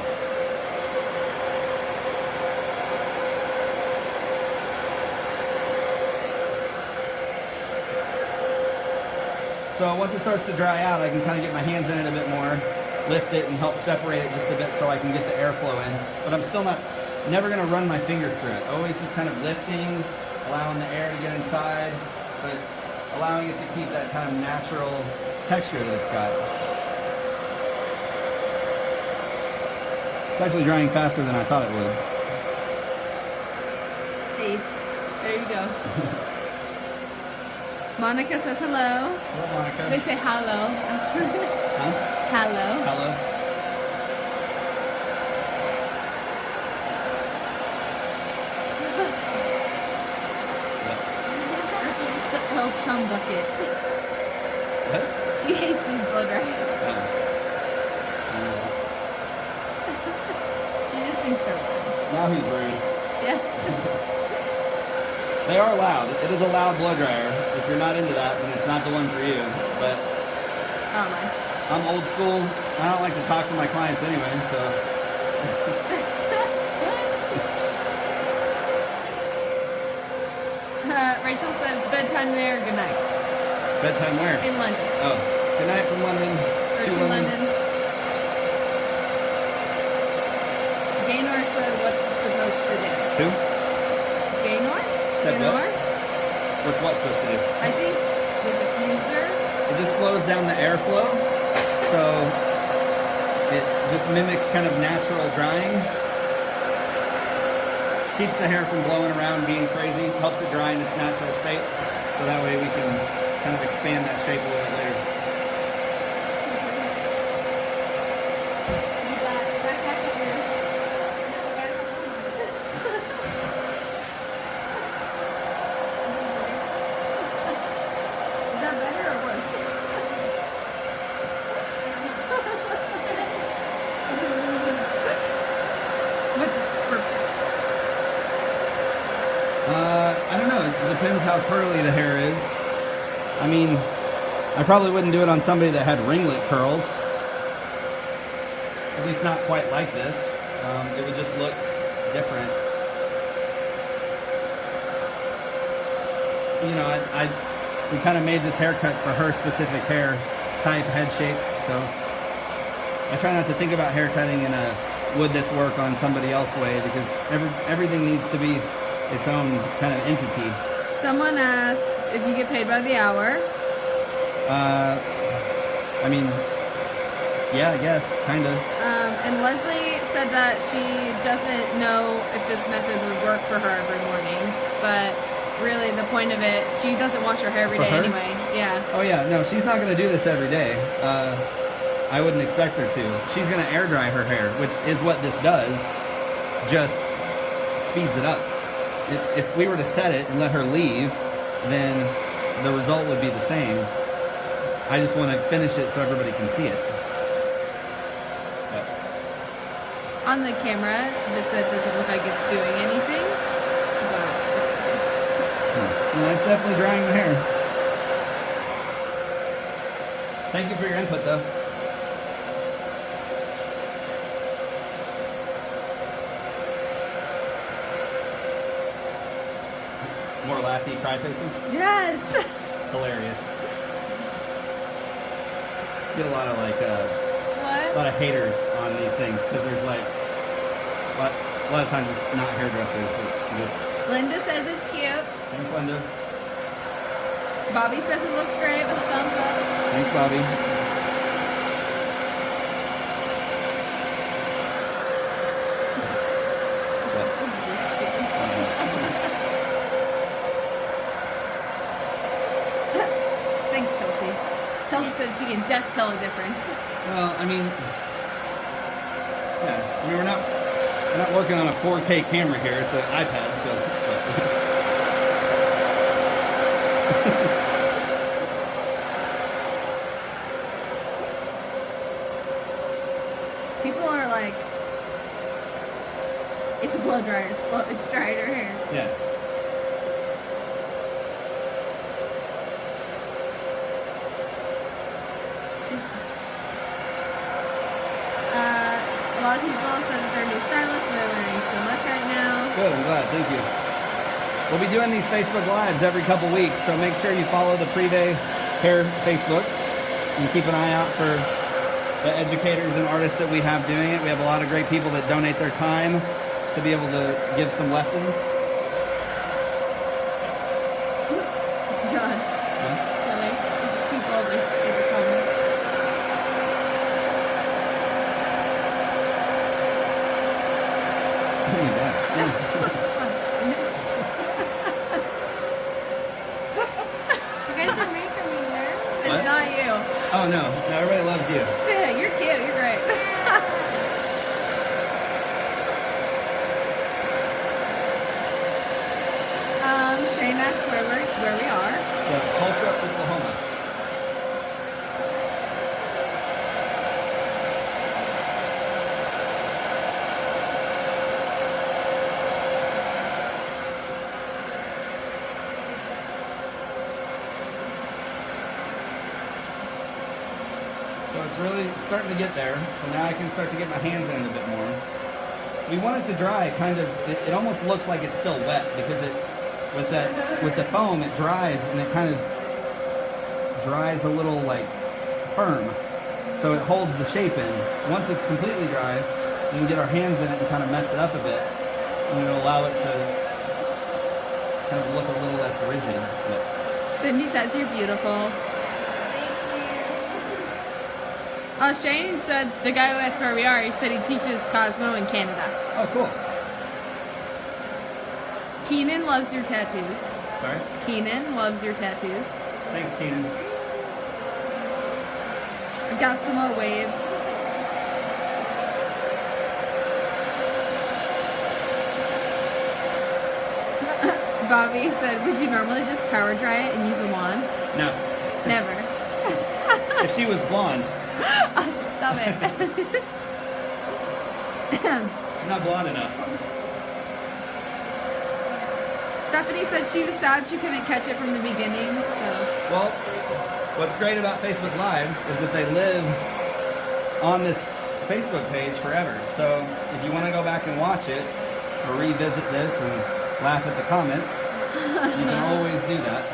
So once it starts to dry out, I can kind of get my hands in it a bit more, lift it, and help separate it just a bit so I can get the airflow in. But I'm still never going to run my fingers through it. Always just kind of lifting, allowing the air to get inside, but allowing it to keep that kind of natural texture that it's got. It's actually drying faster than I thought it would. Hey, there you go. Monica says hello. Hello, Monica. They say hello, actually. Huh? Hello. Hello. She just the El Chum bucket. What? She hates these blow dryers. She just thinks they're loud. Now he's rude. Yeah. They are loud. It is a loud blow dryer. If you're not into that, then it's not the one for you. But Oh my. I'm old school. I don't like to talk to my clients anyway, so. Rachel said it's bedtime there. Good night. Bedtime where? In London. Oh, good night from London. Or to London. Who? Gaynor? Said what? Gaynor? What's what supposed to do? I think the diffuser. It just slows down the airflow, so it just mimics kind of natural drying. Keeps the hair from blowing around, being crazy, helps it dry in its natural state, so that way we can kind of expand that shape a little bit later. Is that better or worse? What's its purpose? I don't know. It depends how curly the hair is. I mean, I probably wouldn't do it on somebody that had ringlet curls. At least not quite like this. It would just look different. You know, we kind of made this haircut for her specific hair type, head shape. So I try not to think about haircutting in a would this work on somebody else way, because everything needs to be its own kind of entity. Someone asked if you get paid by the hour. I mean, yeah, I guess, kind of. And Leslie said that she doesn't know if this method would work for her every morning, but really the point of it, she doesn't wash her hair every For day her? anyway. Yeah. Oh yeah, no, she's not going to do this every day. I wouldn't expect her to. She's going to air dry her hair, which is what this does, just speeds it up. If we were to set it and let her leave, then the result would be the same. I just want to finish it so everybody can see it. On the camera, she just said it doesn't look like it's doing anything, but No, it's definitely drying the hair. Thank you for your input, though. More laughy cry faces. yes. Hilarious. Get a lot of like a What? lot of haters on these things because there's like a lot of times it's not hairdressers that just. Linda says it's cute. Thanks, Linda. Bobby says it looks great with a thumbs up. Thanks, Bobby. Thanks, Chelsea. Chelsea said she can def tell a difference. Well, I mean, yeah. I mean, we're not working on a 4K camera here. It's an iPad, so. People are like, it's a blow dryer. It's dried her hair. Yeah. A lot of people said that they're new stylists and they're learning so much right now. Good, I'm glad. Thank you. We'll be doing these Facebook Lives every couple weeks, so make sure you follow the Privé Hair Facebook and keep an eye out for the educators and artists that we have doing it. We have a lot of great people that donate their time to be able to give some lessons. God. Really? These people with stupid comments. Oh my God. You guys are making me nervous. It's What? not you. Oh no, everybody loves you. Yeah, you're cute. You're great. Shane asked where we are. So, Tulsa, Oklahoma. So it's really starting to get there. So now I can start to get my hands in it a bit more. We want it to dry kind of, it almost looks like it's still wet because with the foam it dries and it kind of dries a little like firm. So it holds the shape in. Once it's completely dry, we can get our hands in it and kind of mess it up a bit. I'm going to allow it to kind of look a little less rigid. But Cindy says you're beautiful. Shane said, the guy who asked where we are, he said he teaches Cosmo in Canada. oh, cool. Keenan loves your tattoos. Sorry. Keenan loves your tattoos. Thanks, Keenan. I got some more waves. Bobby said, would you normally just power dry it and use a wand? No. Never. If she was blonde. Oh, stop it. She's not blonde enough. Stephanie said she was sad she couldn't catch it from the beginning, so. Well, what's great about Facebook Lives is that they live on this Facebook page forever. So if you want to go back and watch it or revisit this and laugh at the comments, you can always do that.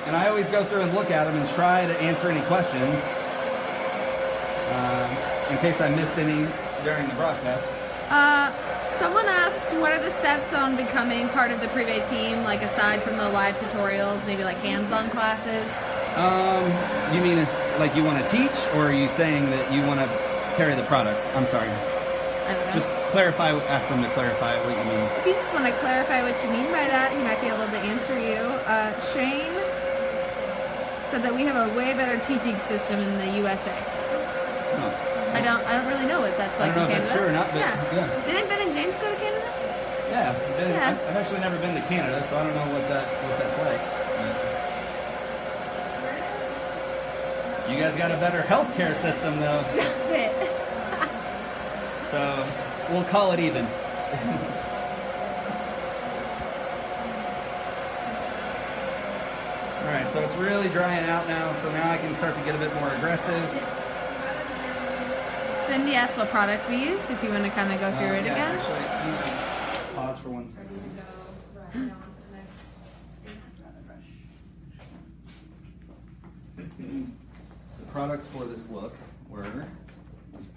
And I always go through and look at them and try to answer any questions in case I missed any during the broadcast. Someone asked, what are the steps on becoming part of the Privé team, like aside from the live tutorials, maybe like hands-on classes? You mean it's like you want to teach, or are you saying that you want to carry the product? I'm sorry. I don't know. Just clarify, ask them to clarify what you mean. If you just want to clarify what you mean by that, he might be able to answer you. Shane said that we have a way better teaching system in the USA. Oh. I don't really know what that's I like don't know in if Canada. that's true or not, but yeah. Didn't Ben and James go to Canada? Yeah, Yeah. I've actually never been to Canada, so I don't know what that's like. But you guys got a better healthcare system, though. Stop it. So we'll call it even. All right, so it's really drying out now, so now I can start to get a bit more aggressive. Cindy asked what product we used, if you want to kind of go through it Yeah, again. actually, I'm gonna pause for 1 second. The products for this look were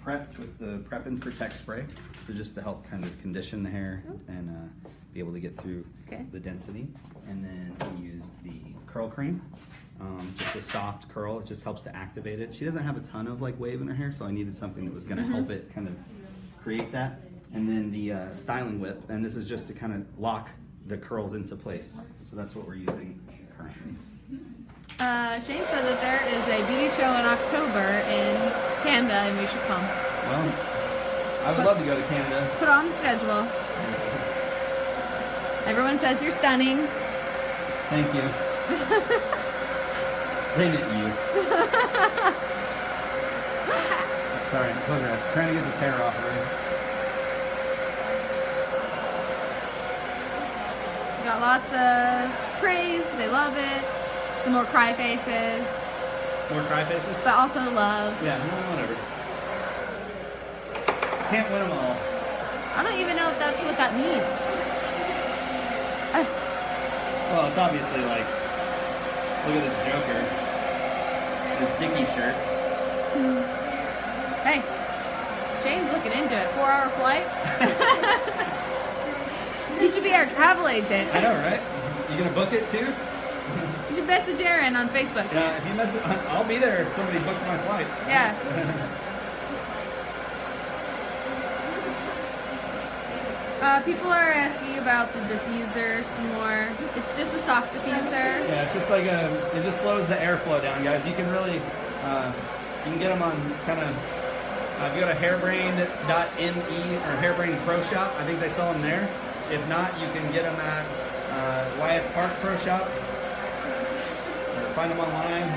prepped with the Prep and Protect spray, so just to help kind of condition the hair and be able to get through the density. And then we used the curl cream, just a soft curl. It just helps to activate it. She doesn't have a ton of like wave in her hair, so I needed something that was going to help it kind of create that. And then the styling whip, and this is just to kind of lock the curls into place. So that's what we're using currently. Shane said that there is a beauty show in October in Canada and we should come. Well, I would love to go to Canada. Put on the schedule. Everyone says you're stunning. Thank you. They meant you. Sorry, progress. Trying to get this hair off already. Got lots of praise. They love it. Some more cry faces. More cry faces? But also love. Yeah, whatever. Can't win them all. I don't even know if that's what that means. Well, it's obviously like, look at this Joker. This Dickie shirt. Hey, Shane's looking into it. 4-hour flight. You should be our travel agent. I know, right? You gonna book it too? You should message Aaron on Facebook. Yeah, if you message, I'll be there if somebody books my flight. Yeah. People are asking about the diffuser some more. It's just a soft diffuser. Yeah, it's just like it just slows the airflow down, guys. You can really, you can get them on kind of, if you go to hairbrained.me or Hairbrained Pro Shop, I think they sell them there. If not, you can get them at YS Park Pro Shop, or find them online.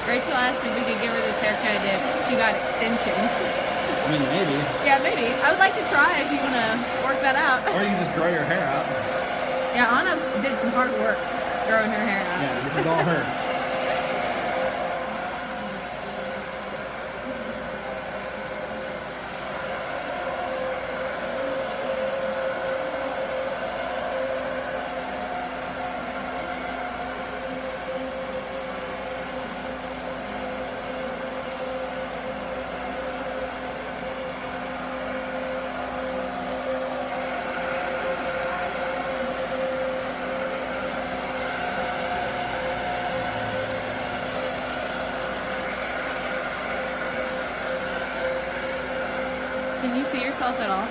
Rachel asked if we could give her this haircut if she got extensions. I mean, maybe. Yeah, maybe. I would like to try if you want to work that out. Or you can just grow your hair out. Yeah, Anna did some hard work growing her hair out. Yeah, this is all her. Can you see yourself at all?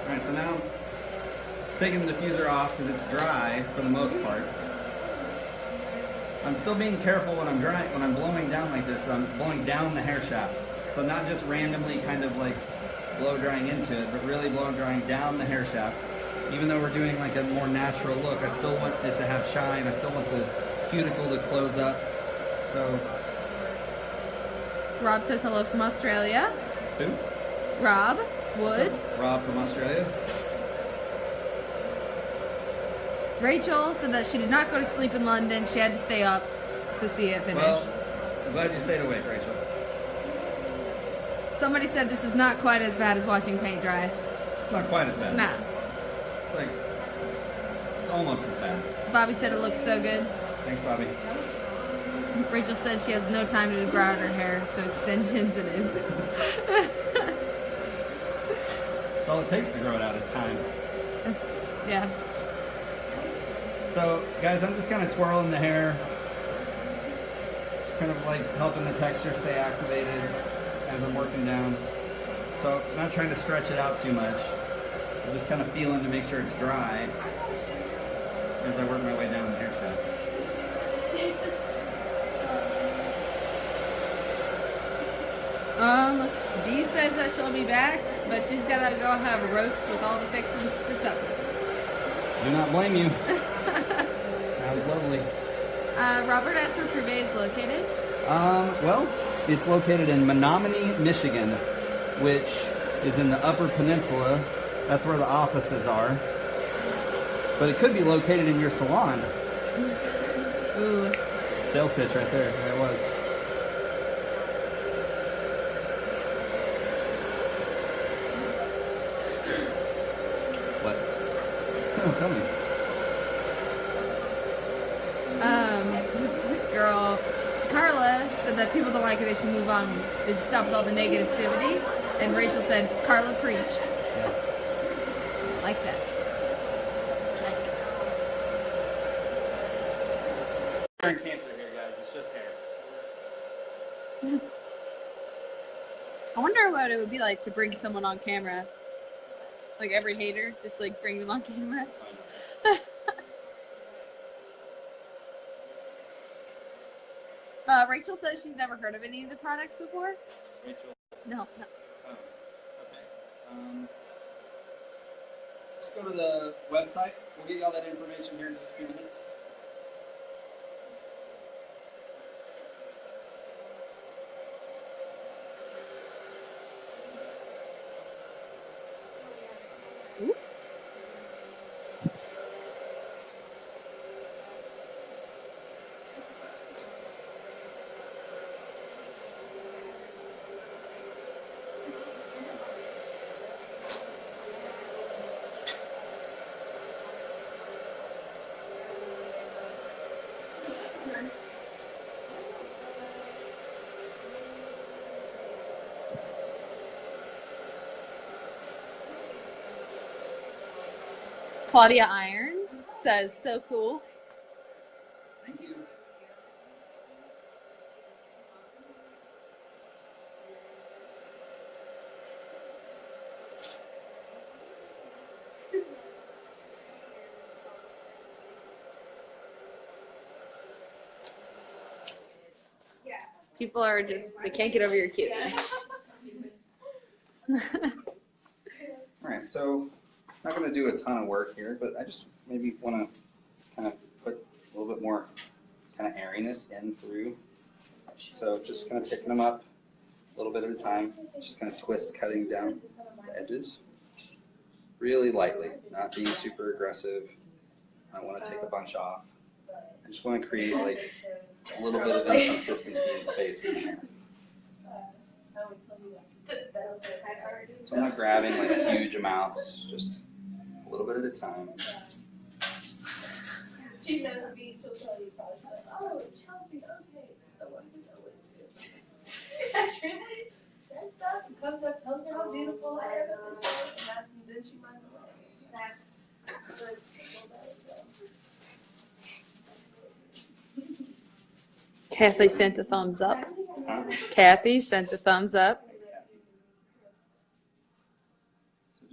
Alright, so now I'm taking the diffuser off because it's dry for the most part. I'm still being careful when I'm blowing down like this. I'm blowing down the hair shaft. So not just randomly kind of like blow drying into it, but really blow drying down the hair shaft. Even though we're doing like a more natural look, I still want it to have shine. I still want the cuticle to close up. So Rob says hello from Australia. who? Rob Wood. Rob from Australia. Rachel said that she did not go to sleep in London. She had to stay up to see it finish. Well, I'm glad you stayed awake, Rachel. Somebody said this is not quite as bad as watching paint dry. It's not quite as bad. Nah. It's like, it's almost as bad. Bobby said it looks so good. Thanks, Bobby. Rachel said she has no time to grow out her hair, so extensions it is. That's all it takes to grow it out is time. Yeah. So, guys, I'm just kind of twirling the hair. Just kind of like helping the texture stay activated as I'm working down. So, I'm not trying to stretch it out too much. I'm just kind of feeling to make sure it's dry as I work my way down the hair shaft. Dee says that she'll be back, but she's gotta go have a roast with all the fixings for supper. Do not blame you. Sounds lovely. Robert asked where Privé is located. Well, it's located in Menominee, Michigan, which is in the Upper Peninsula. That's where the offices are. But it could be located in your salon. Ooh. Sales pitch right there. There it was. What? Oh, tell me. This girl, Carla, said that people don't like it, they should move on. They should stop with all the negativity. And Rachel said, Carla, preach. Yeah. Like that. Cancer here, guys. It's just hair. I wonder what it would be like to bring someone on camera. Like every hater, just like bring them on camera. Rachel says she's never heard of any of the products before. Rachel. No. Oh, okay. Just go to the website. We'll get you all that information here in just a few minutes. Ooh. Claudia Irons says, so cool. Thank you. People are just, they can't get over your cuteness. Alright, so I'm not going to do a ton of work here, but I just maybe want to kind of put a little bit more kind of airiness in through. So just kind of picking them up a little bit at a time, just kind of twist cutting down the edges. Really lightly, not being super aggressive. I don't want to take a bunch off. I just want to create like a little bit of inconsistency in space in there. So I'm not grabbing like huge amounts, just a little bit at a time. She knows me, she'll tell you probably. Oh, Chelsea, okay. The one who's always is. Really? That stuff comes up, tells her how beautiful I am, and then she runs away. That's what people does, so. Kathy sent a thumbs up. Huh? Kathy sent a thumbs up. Thanks, Kathy. So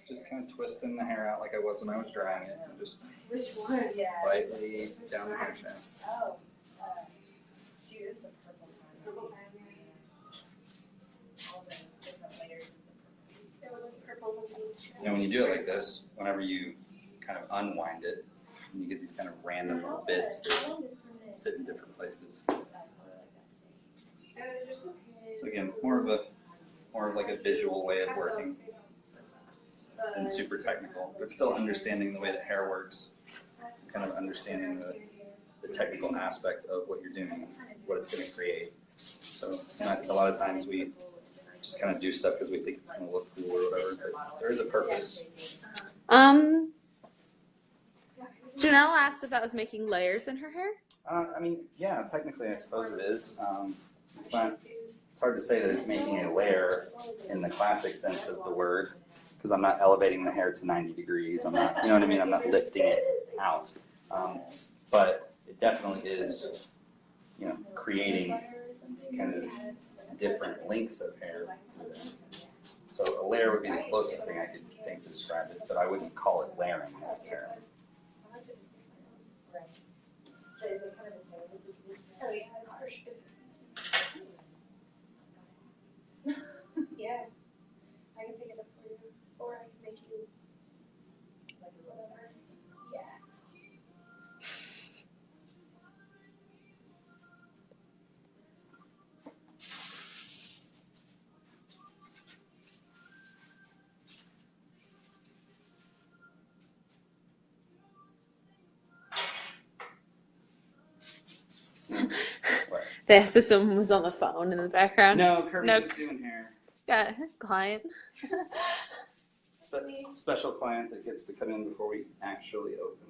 just kind of twisting the hair out like I was when I was drying it, and just Which one? Yeah. lightly down the hair shaft. Oh. She is the purple kind. All the different layers of the purple. And when you do it like this, whenever you kind of unwind it, you get these kind of random little bits that sit in different places. So again, more of like a visual way of working than super technical, but still understanding the way that hair works, kind of understanding the technical aspect of what you're doing, what it's going to create. So, and I think a lot of times we just kind of do stuff because we think it's going to look cool or whatever, but there is a purpose. Janelle asked if that was making layers in her hair. I mean, yeah, technically I suppose it is. It's hard to say that it's making a layer in the classic sense of the word, because I'm not elevating the hair to 90 degrees. I'm not, you know what I mean? I'm not lifting it out. But it definitely is, you know, creating kind of different lengths of hair. So a layer would be the closest thing I could think to describe it, but I wouldn't call it layering necessarily. Oh, yeah, it's for sure. Yeah. I can pick it up for you, or I can make you like whatever. Yeah. What? They asked if someone was on the phone in the background. No, Kirby's No. just doing hair. Yeah, his client. Special client that gets to come in before we actually open.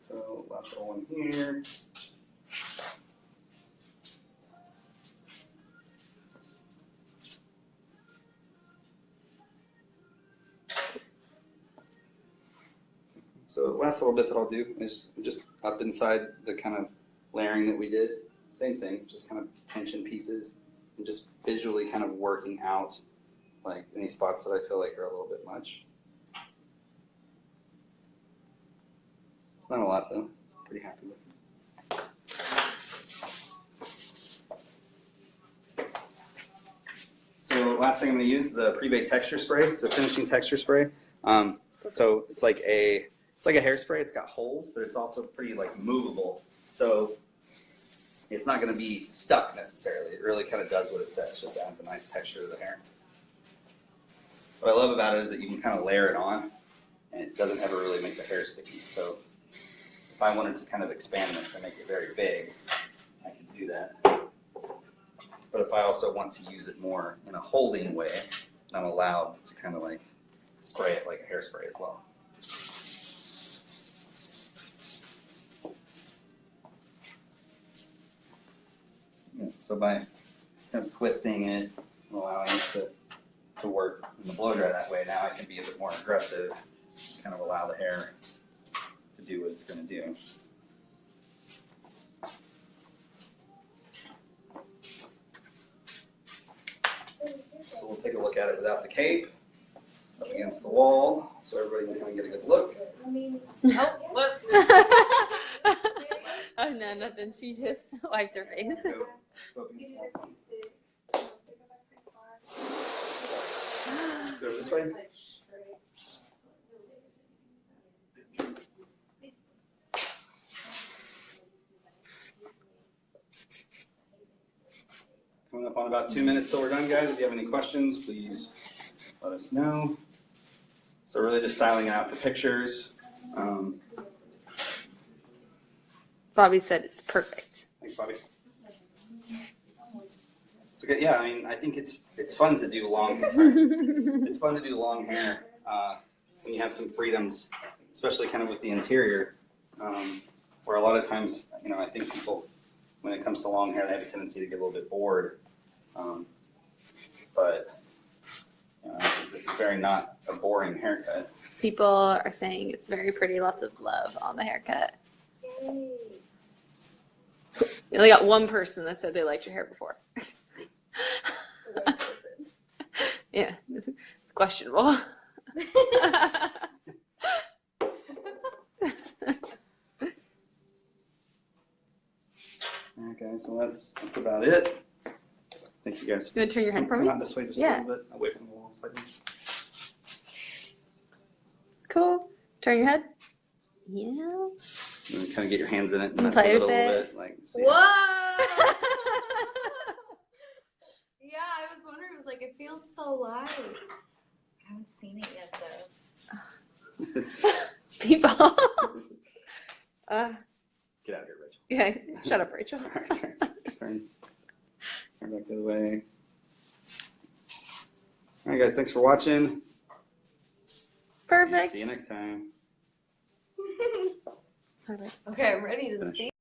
So last little one here. So the last little bit that I'll do is just up inside the kind of layering that we did. Same thing, just kind of tension pieces and just visually kind of working out like any spots that I feel like are a little bit much. Not a lot though, pretty happy with it. So last thing I'm going to use is the pre-baked texture spray. It's a finishing texture spray. So it's like a hairspray. It's got holes, but it's also pretty like movable. So it's not going to be stuck necessarily. It really kind of does what it says. Just adds a nice texture to the hair. What I love about it is that you can kind of layer it on, and it doesn't ever really make the hair sticky. So if I wanted to kind of expand this and make it very big, I could do that. But if I also want to use it more in a holding way, I'm allowed to kind of like spray it like a hairspray as well. Yeah, so by kind of twisting it and allowing it to work in the blow dry that way, now I can be a bit more aggressive, kind of allow the hair to do what it's going to do. So we'll take a look at it without the cape, up against the wall, so everybody can kind of get a good look. Oh, whoops. Oh, no, nothing. She just wiped her face. Go up against the wall. Go this way. Coming up on about 2 minutes till we're done, guys. If you have any questions, please let us know. So really just styling it out for pictures. Bobby said it's perfect. Thanks, Bobby. So good. Yeah, I mean, I think it's fun to do long. It's fun to do long hair when you have some freedoms, especially kind of with the interior, where a lot of times, you know, I think people, when it comes to long hair, they have a tendency to get a little bit bored. but this is very not a boring haircut. People are saying it's very pretty. Lots of love on the haircut. Yay. You only got one person that said they liked your hair before. The right person. Yeah, it's questionable. Okay, so that's about it. Thank you guys. You want to turn your head for me? Come out this way just a little bit, away from the wall slightly. Cool. Turn your head. Yeah. And kind of get your hands in it and mess Play with it a with little it. bit. Like, see Whoa! Yeah, I was wondering, I was like, it feels so light. I haven't seen it yet, though. People. Get out of here, Rachel. Yeah. Shut up, Rachel. All right, turn back the other way. All right, guys, thanks for watching. Perfect. See you next time. Perfect. Okay, I'm ready to Finish. see.